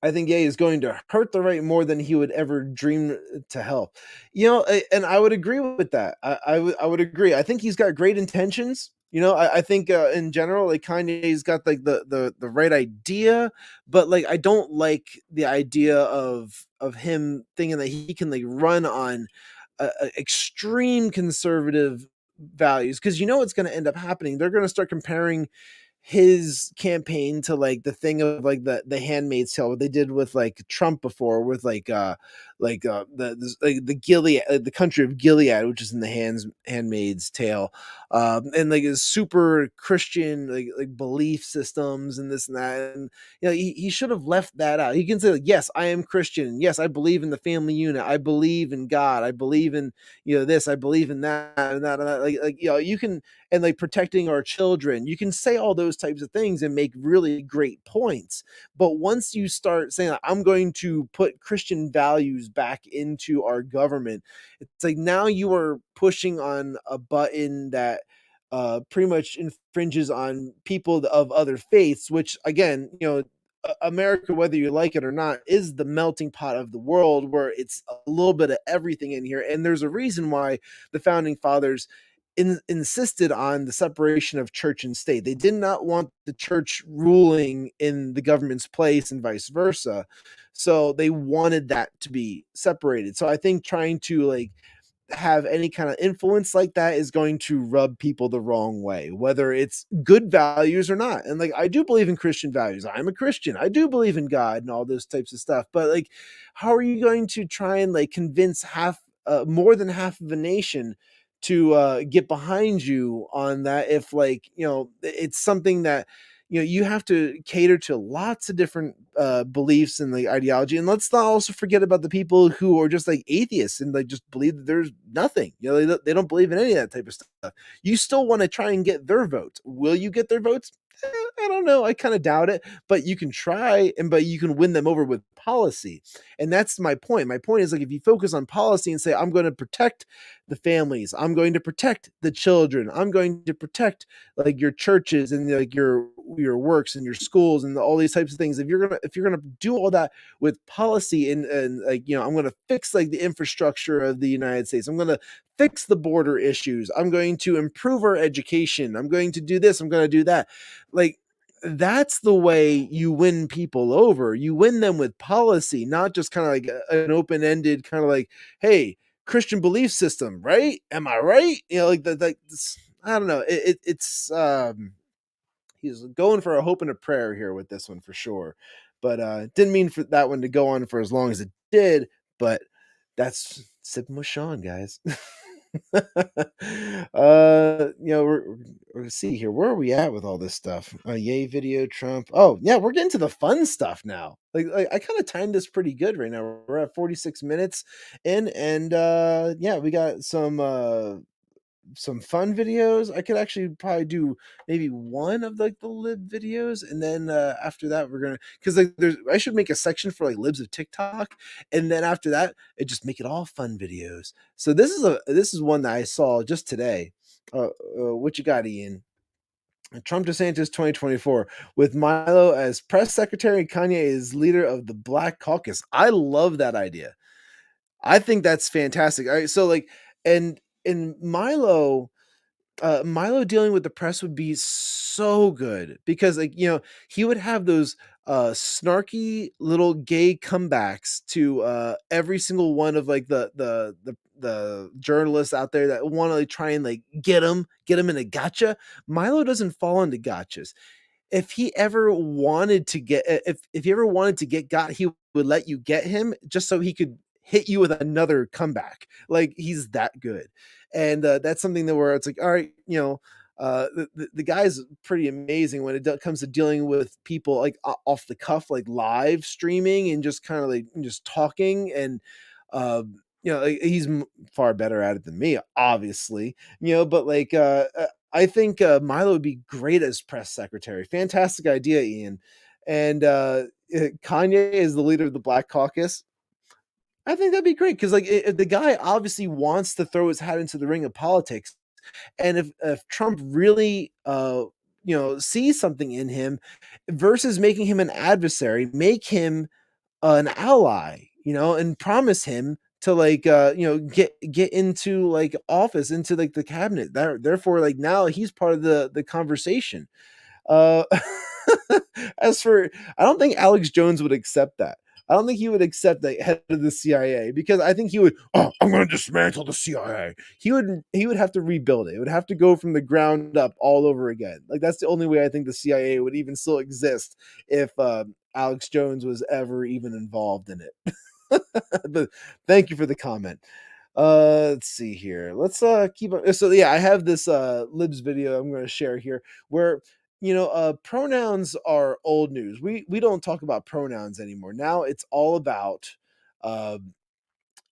I think Ye is going to hurt the right more than he would ever dream to help. And I would agree with that. I would agree. I think he's got great intentions. I think in general, like Kanye's got like the right idea, but like I don't like the idea of him thinking that he can like run on extreme conservative values, because what's going to end up happening. They're going to start comparing his campaign to like the thing of like the Handmaid's Tale, what they did with like Trump before, with the Gilead, the country of Gilead, which is in the Handmaid's Tale, and like his super Christian like belief systems and this and that. And he should have left that out. He can say like, yes, I am Christian, yes, I believe in the family unit, I believe in God, I believe in this, I believe in that and that, and that. Like you can, and like protecting our children, you can say all those types of things and make really great points. But once you start saying, I'm going to put Christian values back into our government, it's like now you are pushing on a button that pretty much infringes on people of other faiths, which again, America, whether you like it or not, is the melting pot of the world, where it's a little bit of everything in here. And there's a reason why the founding fathers insisted on the separation of church and state. They did not want the church ruling in the government's place and vice versa. So they wanted that to be separated. So I think trying to like have any kind of influence like that is going to rub people the wrong way, whether it's good values or not. And like, I do believe in Christian values. I'm a Christian. I do believe in God and all those types of stuff. But like, how are you going to try and like convince more than half of a nation to get behind you on that, if like it's something that you have to cater to lots of different beliefs and like ideology. And let's not also forget about the people who are just like atheists and like just believe that there's nothing. They don't believe in any of that type of stuff. You still want to try and get their votes. Will you get their votes? I don't know. I kind of doubt it, but you can try, but you can win them over with policy. And that's my point. My point is like, if you focus on policy and say, I'm going to protect the families, I'm going to protect the children, I'm going to protect like your churches and like your works and your schools and all these types of things. If you're gonna do all that with policy and like I'm going to fix like the infrastructure of the United States, I'm going to fix the border issues, I'm going to improve our education, I'm going to do this, I'm going to do that. Like, that's the way you win people over. You win them with policy, not just kind of like an open-ended kind of like, hey, Christian belief system, right? Am I right? Like this, I don't know. It's he's going for a hope and a prayer here with this one for sure. But didn't mean for that one to go on for as long as it did, but that's Sipping with Shawn, guys. We're see here, where are we at with all this stuff? Yay video, Trump. Oh yeah, we're getting to the fun stuff now. Like I kind of timed this pretty good right now. We're at 46 minutes in, and yeah, we got some fun videos. I could actually probably do maybe one of like the lib videos, and then after that we're gonna, because like I should make a section for like libs of TikTok, and then after that it just make it all fun videos. So this is one that I saw just today. What you got, Ian? Trump DeSantis 2024 with Milo as press secretary and Kanye as leader of the Black Caucus. I love that idea. I think that's fantastic. All right, so like, and Milo dealing with the press would be so good, because like he would have those snarky little gay comebacks to every single one of like the journalists out there that want to like try and like get him in a gotcha. Milo doesn't fall into gotchas. If he ever wanted to get, if he ever wanted to get got, he would let you get him just so he could hit you with another comeback. Like, he's that good. And that's something that where it's like, all right, the guy's pretty amazing when it comes to dealing with people like off the cuff, like live streaming and just kind of like just talking. And he's far better at it than me, obviously. But like I think Milo would be great as press secretary. Fantastic idea, Ian. And Kanye is the leader of the Black Caucus. I think that'd be great because like the guy obviously wants to throw his hat into the ring of politics, and if Trump really sees something in him, versus making him an adversary, make him an ally, and promise him to like get into like office, into like the cabinet. Therefore, like now he's part of the conversation. Uh, as for, I don't think Alex Jones would accept that. I don't think he would accept the head of the CIA, because I think he would. Oh, I'm going to dismantle the CIA. He would have to rebuild it. It would have to go from the ground up all over again. Like that's the only way I think the CIA would even still exist, if Alex Jones was ever even involved in it. But thank you for the comment. Let's see here. Let's keep on. So yeah, I have this libs video I'm going to share here where pronouns are old news. We don't talk about pronouns anymore. Now it's all about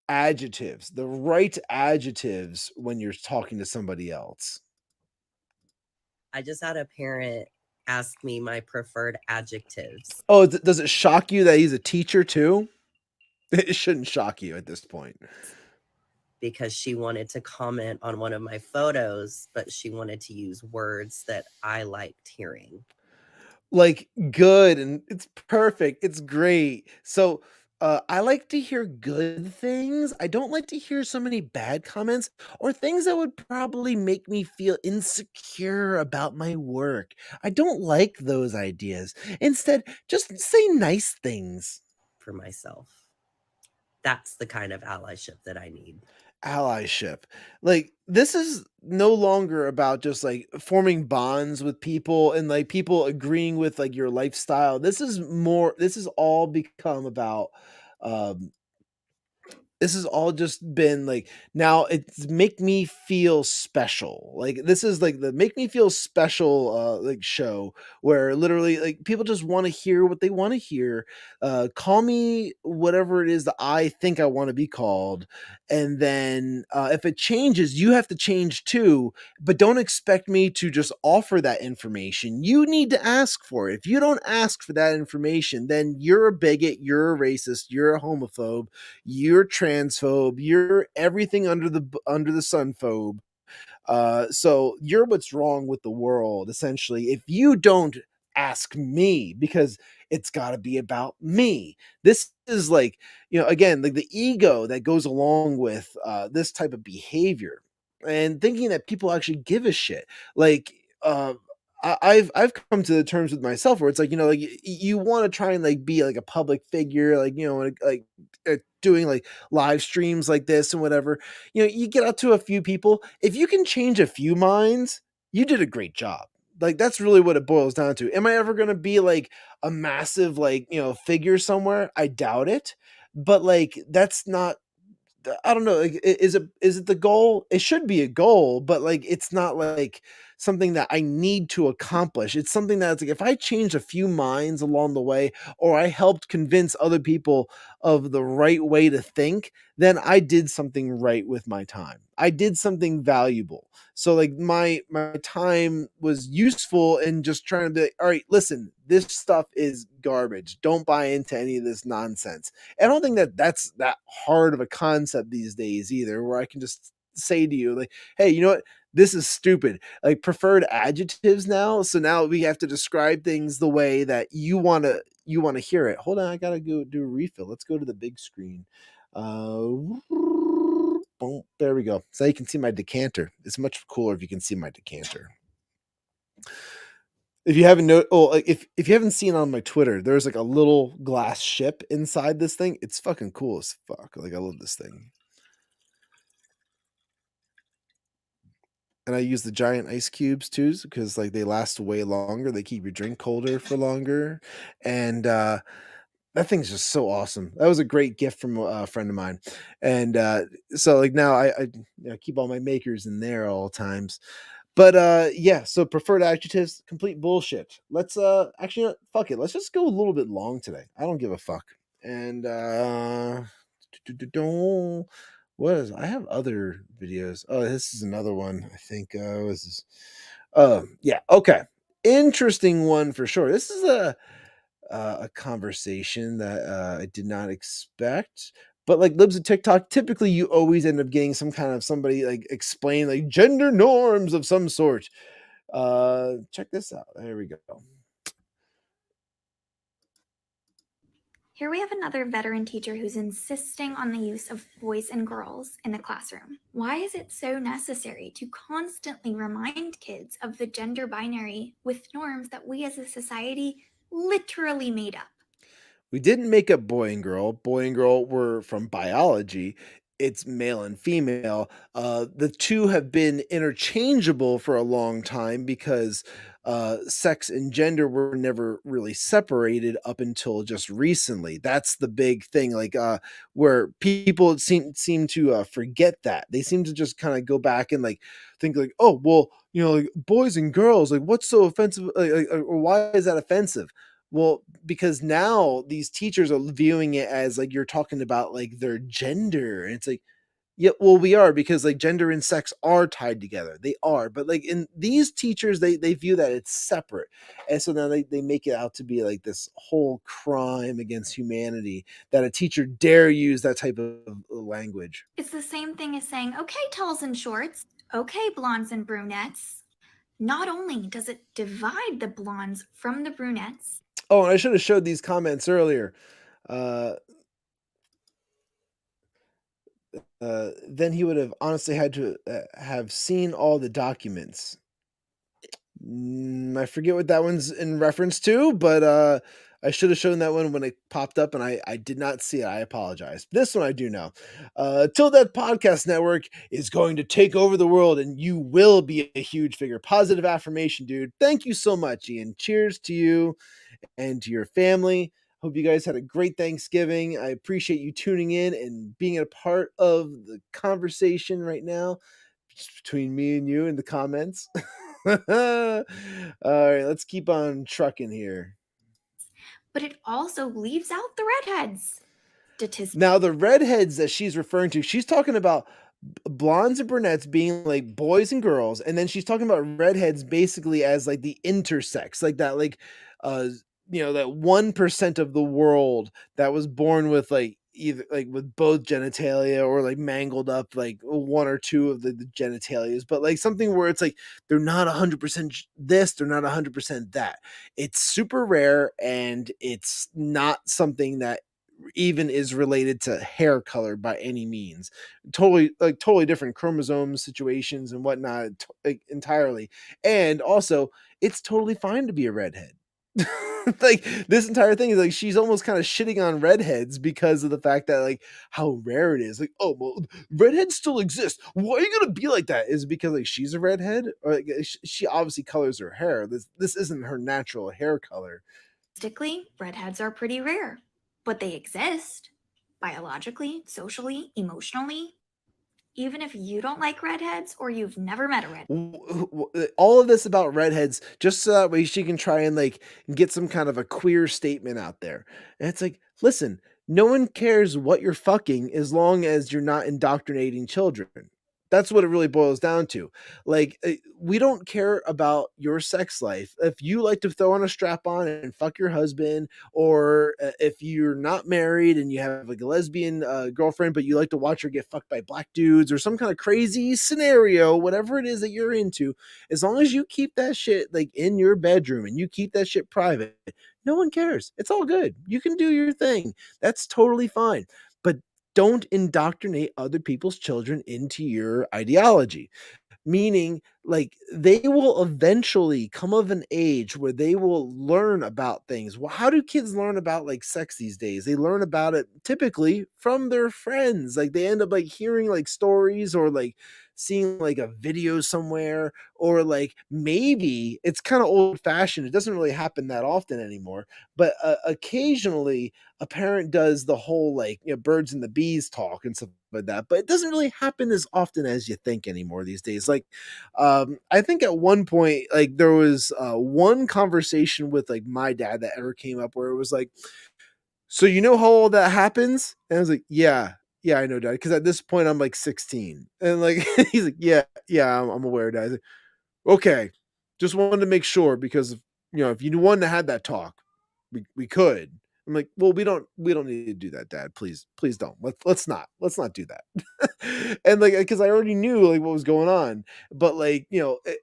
adjectives, the right adjectives when you're talking to somebody else. I just had a parent ask me my preferred adjectives. Oh, does it shock you that he's a teacher too? It shouldn't shock you at this point. Because she wanted to comment on one of my photos, but she wanted to use words that I liked hearing. Like good, and it's perfect. It's great. So I like to hear good things. I don't like to hear so many bad comments or things that would probably make me feel insecure about my work. I don't like those ideas. Instead, just say nice things. For myself. That's the kind of allyship that I need. Allyship. Like this is no longer about just like forming bonds with people and like people agreeing with like your lifestyle. This is all become about this has all just been like, now it's make me feel special. Like this is like the make me feel special like show where literally like people just want to hear what they want to hear. Call me whatever it is that I think I want to be called. And then if it changes, you have to change too, but don't expect me to just offer that information. You need to ask for it. If you don't ask for that information, then you're a bigot, you're a racist, you're a homophobe, you're transphobe, you're everything under the sun phobe. So you're what's wrong with the world, essentially, if you don't ask me, because it's got to be about me. This is like, again, like the ego that goes along with this type of behavior, and thinking that people actually give a shit. Like I've come to the terms with myself where it's like, like you want to try and like be like a public figure, like like doing like live streams like this and whatever. You get out to a few people. If you can change a few minds, you did a great job. Like that's really what it boils down to. Am I ever going to be like a massive like figure somewhere? I doubt it. But like that's not, I don't know. Like, is it the goal? It should be a goal, but like it's not like something that I need to accomplish. It's something that's like, if I change a few minds along the way, or I helped convince other people of the right way to think, then I did something right with my time. I did something valuable. So like my time was useful in just trying to be like, all right, listen, this stuff is garbage. Don't buy into any of this nonsense. And I don't think that's that hard of a concept these days either, where I can just say to you like, hey, you know what? This is stupid. Like preferred adjectives now. So now we have to describe things the way that you want to hear it. Hold on, I gotta go do a refill. Let's go to the big screen. Boom, there we go. So you can see my decanter. It's much cooler if you can see my decanter. If you haven't if you haven't seen on my Twitter, there's like a little glass ship inside this thing. It's fucking cool as fuck. Like I love this thing. And I use the giant ice cubes too, because like they last way longer. They keep your drink colder for longer. And that thing's just so awesome. That was a great gift from a friend of mine. And so like now I keep all my makers in there all times. But yeah, so preferred adjectives, complete bullshit. Let's actually fuck it. Let's just go a little bit long today. I don't give a fuck. And What is? I have other videos. Oh, this is another one. I think. Was this? Yeah. Okay. Interesting one for sure. This is a conversation that I did not expect. But like libs of TikTok, typically you always end up getting some kind of somebody like explain like gender norms of some sort. Check this out. There we go. Here we have another veteran teacher who's insisting on the use of boys and girls in the classroom. Why is it so necessary to constantly remind kids of the gender binary with norms that we as a society literally made up? We didn't make up boy and girl. Boy and girl were from biology. It's male and female. The two have been interchangeable for a long time because sex and gender were never really separated up until just recently. That's the big thing. Like where people seem to forget that. They seem to just kind of go back and like think like, oh well, like boys and girls. Like what's so offensive? Or why is that offensive? Well, because now these teachers are viewing it as like you're talking about like their gender. And it's like, yeah, well, we are because like gender and sex are tied together. They are. But like in these teachers, they view that it's separate. And so now they make it out to be like this whole crime against humanity that a teacher dare use that type of language. It's the same thing as saying, okay, talls and shorts, okay, blondes and brunettes. Not only does it divide the blondes from the brunettes, oh, and I should have showed these comments earlier. Then he would have honestly had to have seen all the documents. I forget what that one's in reference to, but I should have shown that one when it popped up, and I did not see it. I apologize. This one I do know. Till Death Podcast Network is going to take over the world, and you will be a huge figure. Positive affirmation, dude. Thank you so much, Ian. Cheers to you and to your family. Hope you guys had a great Thanksgiving. I appreciate you tuning in and being a part of the conversation right now, just between me and you in the comments. All right, let's keep on trucking here. but it also leaves out the redheads. Now, the redheads that she's referring to, she's talking about blondes and brunettes being like boys and girls, and then she's talking about redheads basically as like the intersex, like that, like that 1% of the world that was born with like either like with both genitalia or like mangled up like one or two of the genitalias, but like something where it's like they're not 100% this, they're not 100% that. It's super rare, and it's not something that even is related to hair color by any means. Totally different chromosome situations and whatnot, like entirely. And also, it's totally fine to be a redhead. Like this entire thing is like she's almost kind of shitting on redheads because of the fact that like how rare it is. Like, oh well, redheads still exist. Why are you gonna be like that? Is it because like she's a redhead, or like she obviously colors her hair? This isn't her natural hair color. Statistically, redheads are pretty rare, but they exist biologically, socially, emotionally. Even if you don't like redheads or you've never met a redhead. All of this about redheads, just so that way she can try and like get some kind of a queer statement out there. And it's like, listen, no one cares what you're fucking as long as you're not indoctrinating children. That's what it really boils down to. Like, we don't care about your sex life. If you like to throw on a strap on and fuck your husband, or if you're not married and you have like a lesbian girlfriend, but you like to watch her get fucked by black dudes or some kind of crazy scenario, whatever it is that you're into, as long as you keep that shit like in your bedroom and you keep that shit private, no one cares. It's all good. You can do your thing. That's totally fine. But don't indoctrinate other people's children into your ideology. Meaning, like, they will eventually come of an age where they will learn about things. Well, how do kids learn about like sex these days? They learn about it typically from their friends. Like they end up like hearing like stories or like seeing like a video somewhere, or like maybe it's kind of old fashioned. It doesn't really happen that often anymore, but occasionally a parent does the whole like birds and the bees talk and stuff like that, but it doesn't really happen as often as you think anymore these days. Like I think at one point like there was one conversation with like my dad that ever came up where it was like, so you know how all that happens? And I was like, yeah. yeah, I know, Dad. Because at this point, I'm like 16, and like he's like, yeah, I'm aware, Dad. I was like, okay, just wanted to make sure because if you wanted to have that talk, we could. I'm like, well, we don't need to do that, Dad. Please don't. Let's not do that. And like, because I already knew like what was going on, but like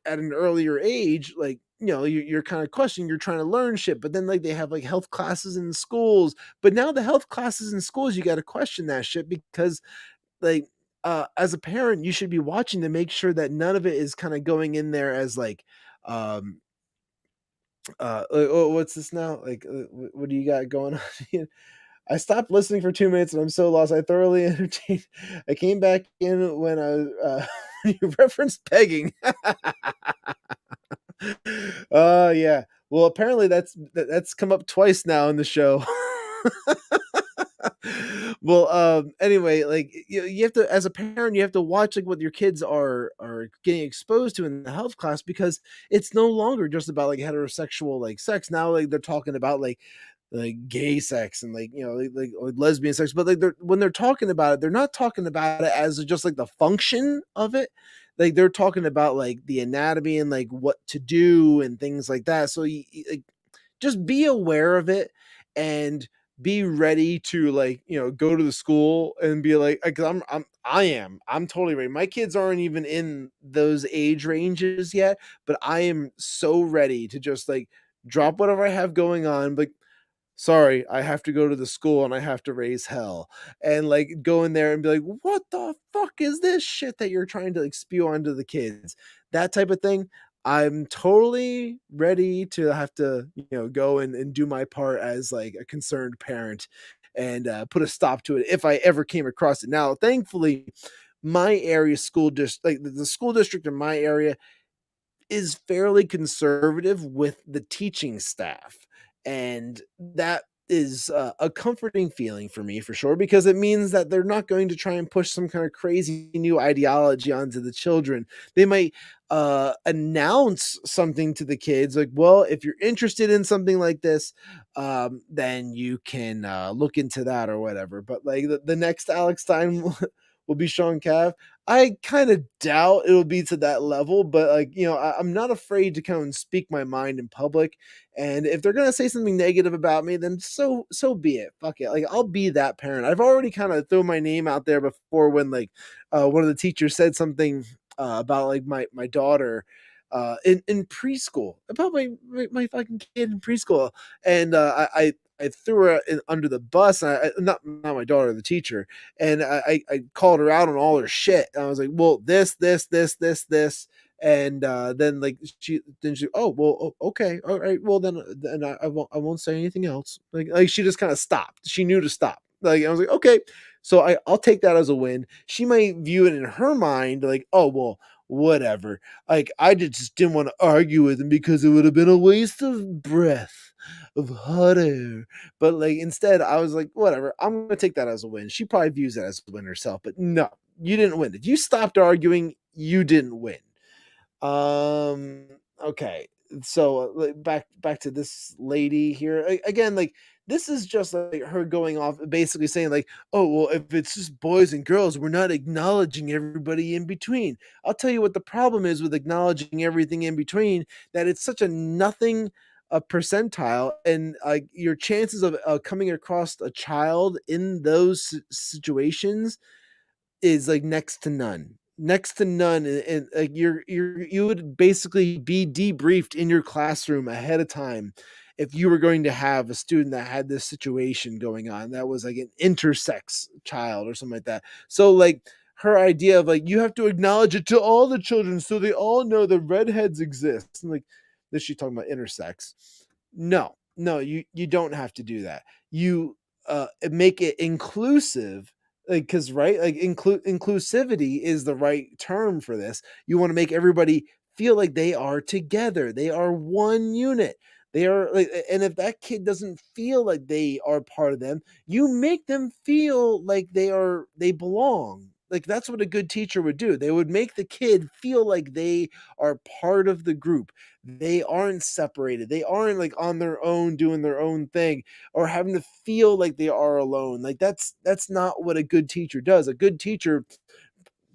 at an earlier age, like you're kind of questioning, you're trying to learn shit, but then like they have like health classes in schools, but now the health classes in schools you got to question that shit because like as a parent you should be watching to make sure that none of it is kind of going in there as like um what's this now? Like, what do you got going on? I stopped listening for 2 minutes and I'm so lost. I thoroughly entertained. I came back in when I was, you referenced pegging. Yeah. Well, apparently that's come up twice now in the show. Well, anyway, like you have to, as a parent, you have to watch like what your kids are getting exposed to in the health class because it's no longer just about like heterosexual like sex. Now like they're talking about like gay sex and like like lesbian sex, but like when they're talking about it, they're not talking about it as just like the function of it. Like they're talking about like the anatomy and like what to do and things like that. So like, just be aware of it and be ready to like go to the school and be like, because I'm totally ready. My kids aren't even in those age ranges yet, but I am so ready to just like drop whatever I have going on, like sorry, I have to go to the school and I have to raise hell. And like go in there and be like, what the fuck is this shit that you're trying to like spew onto the kids? That type of thing. I'm totally ready to have to, go and do my part as like a concerned parent and put a stop to it if I ever came across it. Now, thankfully, my area school district, like the school district in my area is fairly conservative with the teaching staff. And that is a comforting feeling for me for sure, because it means that they're not going to try and push some kind of crazy new ideology onto the children. They might announce something to the kids like, well, if you're interested in something like this, then you can look into that or whatever. But like the next Alex Stein will be Shawn Cav. I kind of doubt it'll be to that level, but like, I'm not afraid to kind of speak my mind in public. And if they're going to say something negative about me, then so be it. Fuck it. Like, I'll be that parent. I've already kind of thrown my name out there before when like one of the teachers said something about like my daughter in preschool, about my fucking kid in preschool. And I threw her under the bus. Not my daughter, the teacher, and I called her out on all her shit. And I was like, well, this, and then like she, oh well, okay, all right, well then I won't say anything else. Like she just kind of stopped. She knew to stop. Like I was like, okay, so I'll take that as a win. She might view it in her mind like, oh well, whatever. Like I just didn't want to argue with him because it would have been a waste of breath, of hot air. But like instead, I was like, whatever. I'm gonna take that as a win. She probably views it as a win herself, but no, you didn't win. If you stopped arguing, you didn't win. Okay. So back to this lady here again. Like this is just like her going off, basically saying like, oh well, if it's just boys and girls, we're not acknowledging everybody in between. I'll tell you what the problem is with acknowledging everything in between. That it's such a nothing a percentile, and your chances of coming across a child in those situations is like next to none. And like you would basically be debriefed in your classroom ahead of time if you were going to have a student that had this situation going on that was like an intersex child or something like that. So like her idea of like you have to acknowledge it to all the children so they all know that redheads exist. And like this, she's talking about intersex. No, you don't have to do that. You make it inclusive, like because right, like inclusivity is the right term for this. You want to make everybody feel like they are together, they are one unit, they are like, and if that kid doesn't feel like they are part of them, you make them feel like they belong. like that's what a good teacher would do. They would make the kid feel like they are part of the group. They aren't separated. They aren't like on their own doing their own thing or having to feel like they are alone. Like that's not what a good teacher does. A good teacher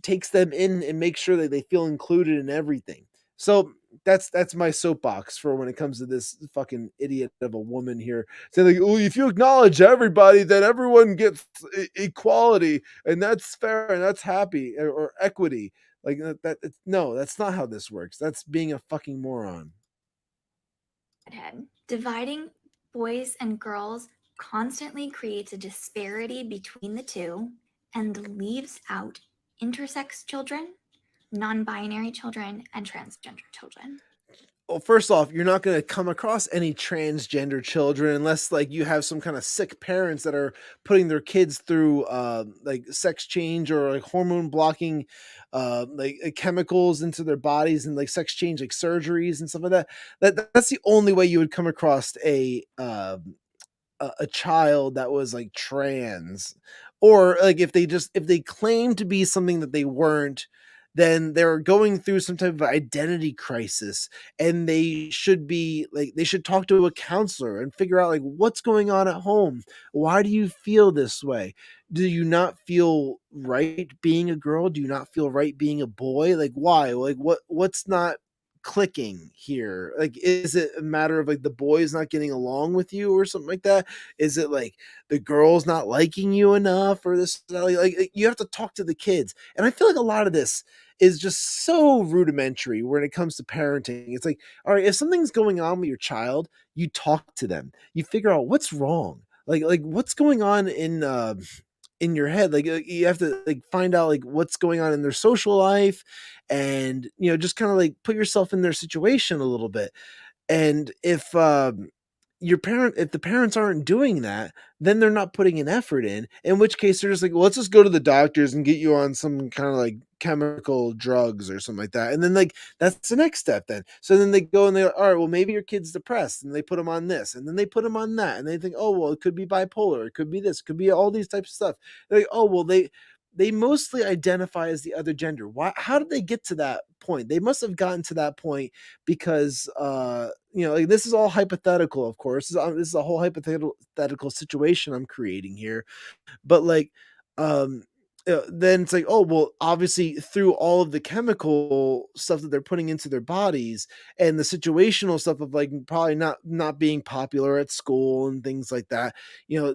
takes them in and makes sure that they feel included in everything. So that's my soapbox for when it comes to this fucking idiot of a woman here saying like, oh, if you acknowledge everybody, then everyone gets equality and that's fair and that's happy or equity. Like no, that's not how this works. That's being a fucking moron. Dividing boys and girls constantly creates a disparity between the two and leaves out intersex children, non-binary children, and transgender children. Well, first off, you're not going to come across any transgender children unless like you have some kind of sick parents that are putting their kids through like sex change or like hormone blocking like chemicals into their bodies and like sex change like surgeries and stuff like that. That's the only way you would come across a child that was like trans, or like if they claim to be something that they weren't, then they're going through some type of identity crisis and they should talk to a counselor and figure out like what's going on at home. Why do you feel this way? Do you not feel right being a girl? Do you not feel right being a boy? Like why? Like what's not clicking here? Like is it a matter of like the boys not getting along with you or something like that? Is it like the girls not liking you enough or this like you have to talk to the kids? And I feel like a lot of this is just so rudimentary when it comes to parenting. It's like, all right, if something's going on with your child, you talk to them, you figure out what's wrong, like what's going on in your head. Like you have to like find out like what's going on in their social life and just kind of like put yourself in their situation a little bit. And if the parents aren't doing that, then they're not putting an effort in which case they're just like, well, let's just go to the doctors and get you on some kind of like chemical drugs or something like that. And then like that's the next step then. So then they go and they're all right, well, maybe your kid's depressed, and they put them on this, and then they put them on that, and they think, oh well, it could be bipolar, it could be this, it could be all these types of stuff. They're like, oh well, they mostly identify as the other gender. Why? How did they get to that point? They must have gotten to that point because like this is all hypothetical, of course. This is a whole hypothetical situation I'm creating here. But like then it's like, oh well, obviously through all of the chemical stuff that they're putting into their bodies and the situational stuff of like probably not being popular at school and things like that,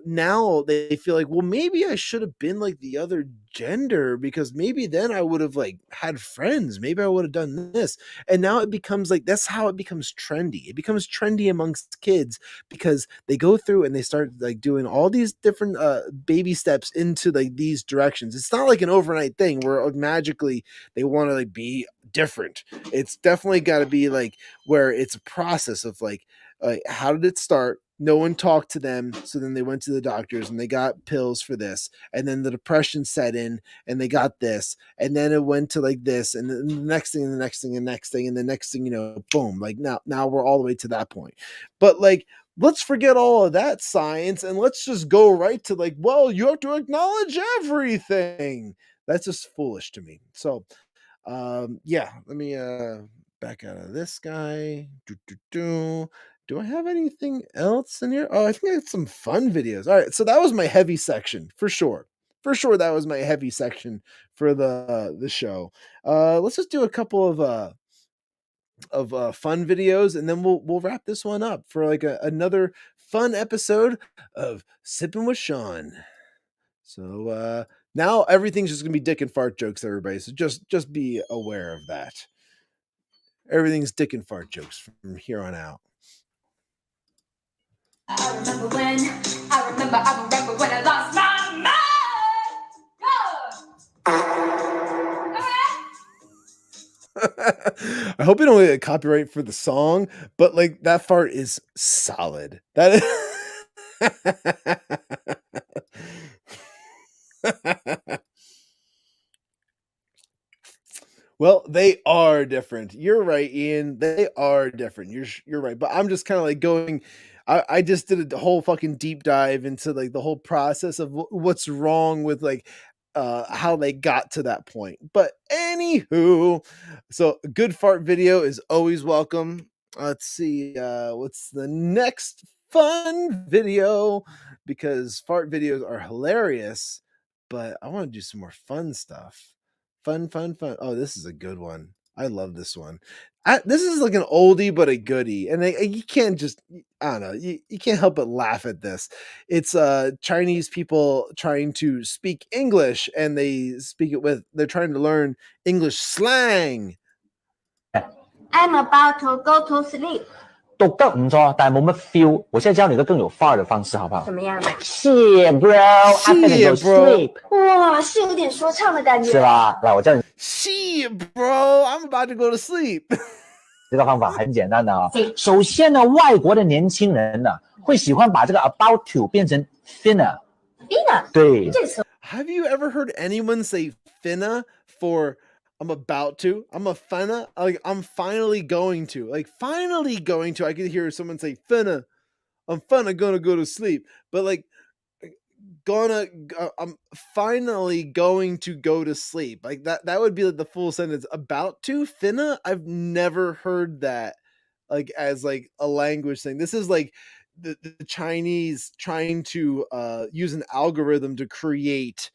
now they feel like, well, maybe I should have been like the other gender because maybe then I would have like had friends, maybe I would have done this. And now it becomes like, that's how it becomes trendy. It becomes trendy amongst kids because they go through and they start like doing all these different baby steps into like these directions. It's not like an overnight thing where magically they want to like be different. It's definitely got to be like where it's a process of like how did it start? No one talked to them, so then they went to the doctors and they got pills for this, and then the depression set in and they got this, and then it went to like this, and then the next thing and the next thing and the next thing and the next thing, boom, like now we're all the way to that point. But like, let's forget all of that science and let's just go right to like, well, you have to acknowledge everything. That's just foolish to me. So yeah, let me back out of this guy. Do I have anything else in here? Oh, I think I had some fun videos. All right, so that was my heavy section for sure. For sure, that was my heavy section for the show. Let's just do a couple of fun videos, and then we'll wrap this one up for like another fun episode of Sippin' with Shawn. So now everything's just gonna be dick and fart jokes, everybody. So just be aware of that. Everything's dick and fart jokes from here on out. I remember when I lost my mind. I hope you don't get a copyright for the song, but like that fart is solid. That is Well, they are different. You're right, Ian. They are different. You're right. But I'm just kind of like going. I just did a whole fucking deep dive into like the whole process of what's wrong with like how they got to that point. But anywho, so a good fart video is always welcome. Let's see, what's the next fun video? Because fart videos are hilarious, but I want to do some more fun stuff. Fun. Oh, this is a good one. I love this one. This is like an oldie but a goodie, and you can't just, I don't know, you can't help but laugh at this. It's Chinese people trying to speak English, and they're trying to learn English slang. I'm about to go to sleep. 讀得唔錯，但係冇乜 feel。我現在教你個更有範兒的方式，好不好？怎麼樣啊 ？Shit, bro, I'm gonna go sleep。哇，是有點說唱的感覺。是吧？來，我教你。Shit, bro, I'm about to go to sleep 。這個方法很簡單的啊。首先呢，外國的年輕人呢，會喜歡把這個 about to 變成 finna。finna。對。Have you ever heard anyone say finna for I'm about to? I'm a finna. Like, I'm finally going to. Like, finally going to. I could hear someone say finna. I'm finna gonna go to sleep. But like, I'm finally going to go to sleep. Like that would be like the full sentence. About to? Finna? I've never heard that like as like a language thing. This is like the Chinese trying to use an algorithm to create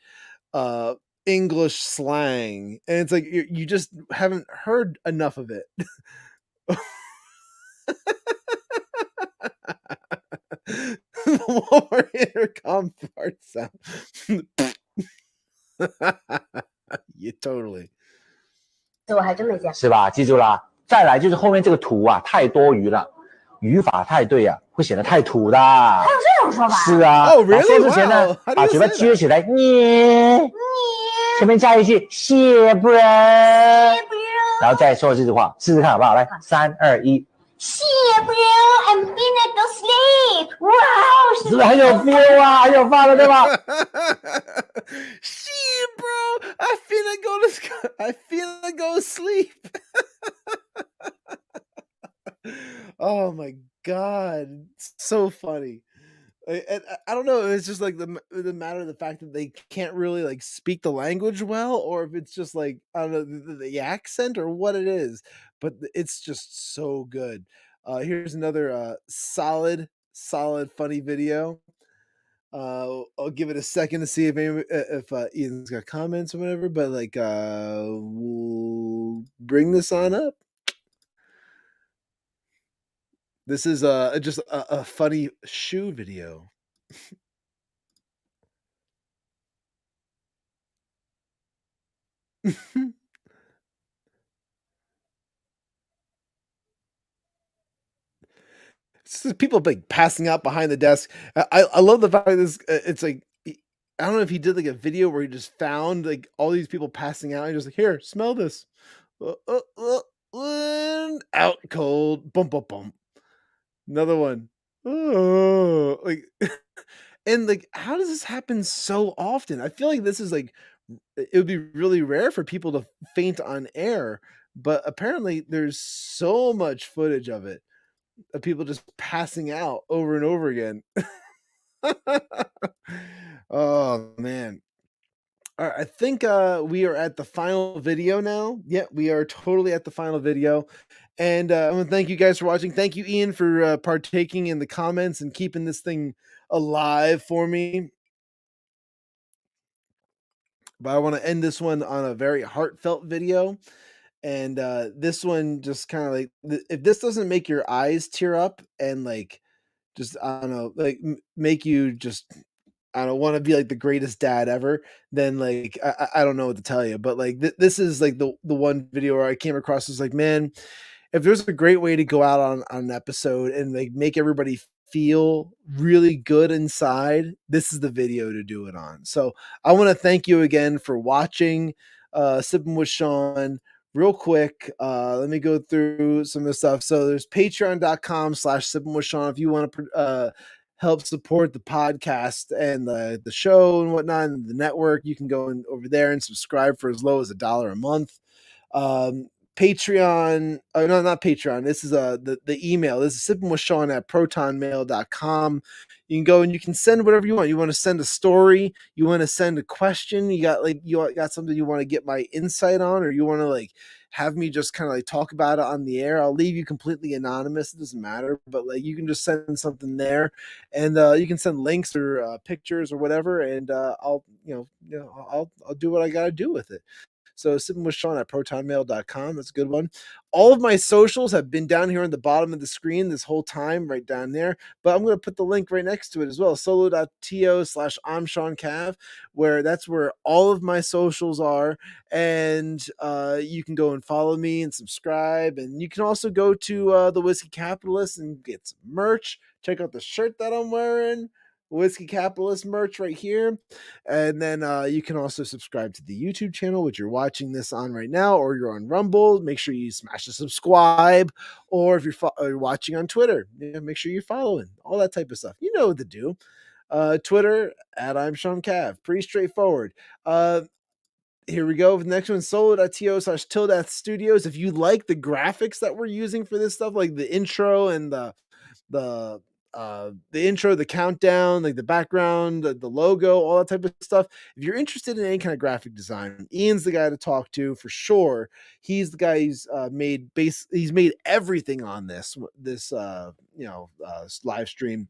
English slang, and it's like you just haven't heard enough of it. More intercom fart sound. Yeah, totally. 这我还真没见。是吧？记住了。再来就是后面这个土啊，太多余了，语法太对啊，会显得太土的。还有这种说法？是啊。Oh, really? 说之前呢，把嘴巴撅起来，捏。前面加一句谢 bro， 然后再说这句话，试试看好不好？来，3、2、1。谢 bro，I'm gonna go sleep。哇，是不是很有 feel 啊？很有范了，对吧？谢 bro， I finna go sleep。Oh my god, so funny. I don't know. It's just like the matter of the fact that they can't really like speak the language well, or if it's just like I don't know the accent or what it is. But it's just so good. Here's another solid funny video. I'll give it a second to see if Ian's got comments or whatever. But like, we'll bring this on up. This is just a funny shoe video. This is people like passing out behind the desk. I love the fact that this. It's like I don't know if he did like a video where he just found like all these people passing out and just like, here, smell this. Out cold. Bump, bump, bump. Another one. Oh, like, and like, how does this happen so often? I feel like this is like, it would be really rare for people to faint on air, but apparently there's so much footage of it, of people just passing out over and over again. Oh man. All right, I think we are at the final video now. Yeah, we are totally at the final video. And I want to thank you guys for watching. Thank you, Ian, for partaking in the comments and keeping this thing alive for me. But I want to end this one on a very heartfelt video. And this one just kind of like, if this doesn't make your eyes tear up and like, just, I don't know, like make you just, I don't want to be like the greatest dad ever, then like, I don't know what to tell you. But like, this is like the one video where I came across was like, man, if there's a great way to go out on an episode and like make everybody feel really good inside, this is the video to do it on. So I want to thank you again for watching Sippin' with Shawn. Real quick, let me go through some of the stuff. So there's patreon.com/Sippin' with Shawn if you want to help support the podcast and the show and whatnot and the network. You can go over there and subscribe for as low as $1 a month. Patreon. No, not Patreon. This is the email. This is sippinwithshawn@protonmail.com. You can go and you can send whatever you want. You want to send a story, you want to send a question, you got something you want to get my insight on, or you want to like have me just kind of like talk about it on the air. I'll leave you completely anonymous. It doesn't matter, but like you can just send something there, and you can send links or pictures or whatever, and I'll do what I got to do with it. So sippinwithshawn@protonmail.com. That's a good one. All of my socials have been down here on the bottom of the screen this whole time, right down there. But I'm going to put the link right next to it as well. solo.to/imshawncav, that's where all of my socials are. And you can go and follow me and subscribe. And you can also go to the Whiskey Capitalist and get some merch. Check out the shirt that I'm wearing. Whiskey Capitalist merch right here. And then you can also subscribe to the YouTube channel, which you're watching this on right now, or you're on Rumble. Make sure you smash the subscribe. Or if you're watching on Twitter, make sure you're following. All that type of stuff. You know what to do. Twitter @I'm Shawn Cav. Pretty straightforward. Here we go. The next one, solo.to/tildeathstudios. If you like the graphics that we're using for this stuff, like the intro and the intro, the countdown, like the background, the logo, all that type of stuff. If you're interested in any kind of graphic design, Ian's the guy to talk to for sure. He's the guy who's he's made everything on this live stream.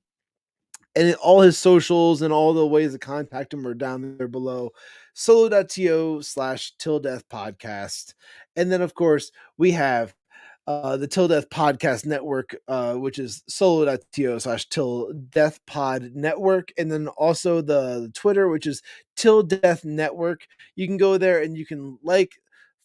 And all his socials and all the ways to contact him are down there below. solo.to/tildeathpodcast. And then, of course, we have the Till Death Podcast Network, which is solo.to/tildeathpodnetwork. And then also the Twitter, which is Till Death Network. You can go there and you can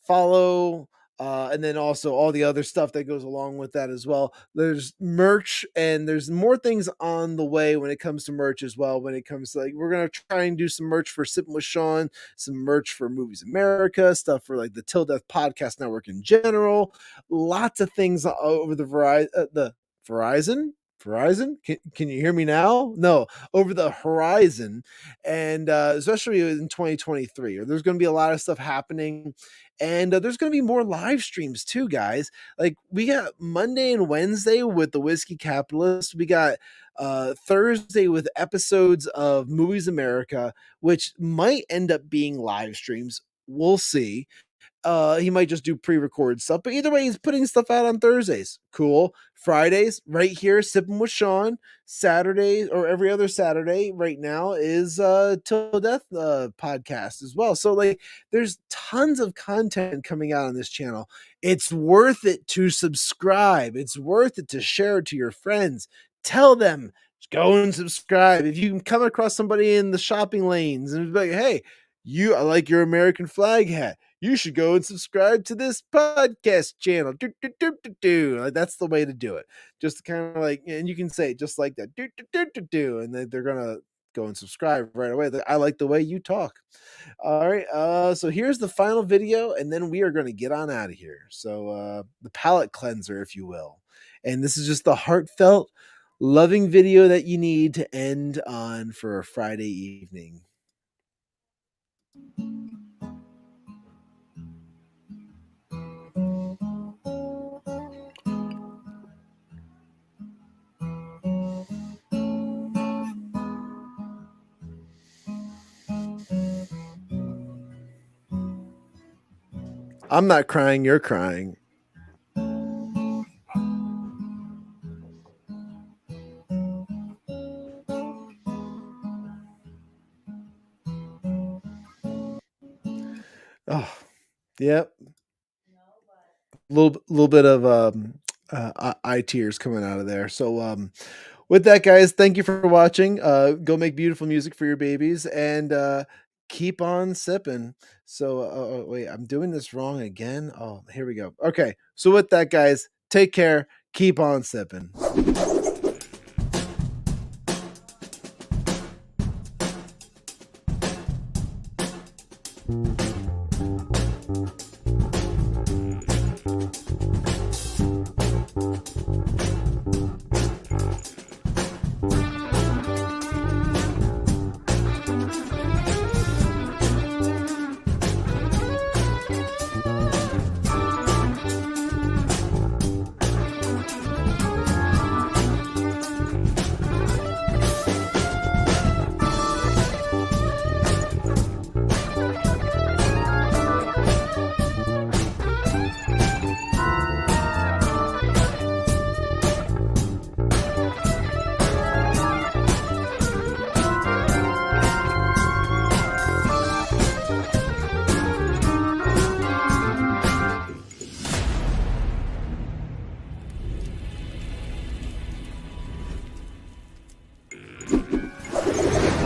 follow, and then also all the other stuff that goes along with that as well. There's merch, and there's more things on the way when it comes to merch as well. When it comes to we're going to try and do some merch for Sippin' with Shawn, some merch for Movies America, stuff for the Till Death Podcast Network in general. Lots of things over the Verizon. Can you hear me now? No, over the horizon, and especially in 2023, there's going to be a lot of stuff happening, and there's going to be more live streams too, guys. Like we got Monday and Wednesday with the Whiskey Capitalist. We got Thursday with episodes of Movies America, which might end up being live streams. We'll see. He might just do pre-recorded stuff, but either way, he's putting stuff out on Thursdays. Cool. Fridays, right here, Sippin' with Shawn. Saturday, or every other Saturday right now, is Till Death podcast as well. So there's tons of content coming out on this channel. It's worth it to subscribe. It's worth it to share it to your friends. Tell them, go and subscribe. If you can come across somebody in the shopping lanes and be like, hey, I like your American flag hat, you should go and subscribe to this podcast channel. That's the way to do it. Just kind of and you can say it just like that. And then they're going to go and subscribe right away. I like the way you talk. All right. So here's the final video, and then we are going to get on out of here. So the palate cleanser, if you will. And this is just the heartfelt, loving video that you need to end on for a Friday evening. I'm not crying, you're crying. Oh, yep. A little bit of eye tears coming out of there. So with that, guys, thank you for watching. Go make beautiful music for your babies, and keep on sipping. So wait, I'm doing this wrong again. Oh, here we go. Okay, so with that, guys, take care. Keep on sipping.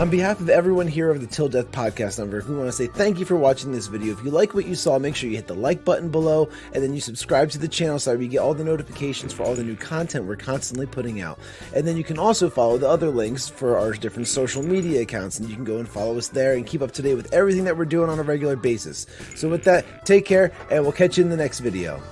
On behalf of everyone here of the Till Death Podcast Network, we want to say thank you for watching this video. If you like what you saw, make sure you hit the like button below, and then you subscribe to the channel so that you get all the notifications for all the new content we're constantly putting out. And then you can also follow the other links for our different social media accounts, and you can go and follow us there and keep up to date with everything that we're doing on a regular basis. So with that, take care, and we'll catch you in the next video.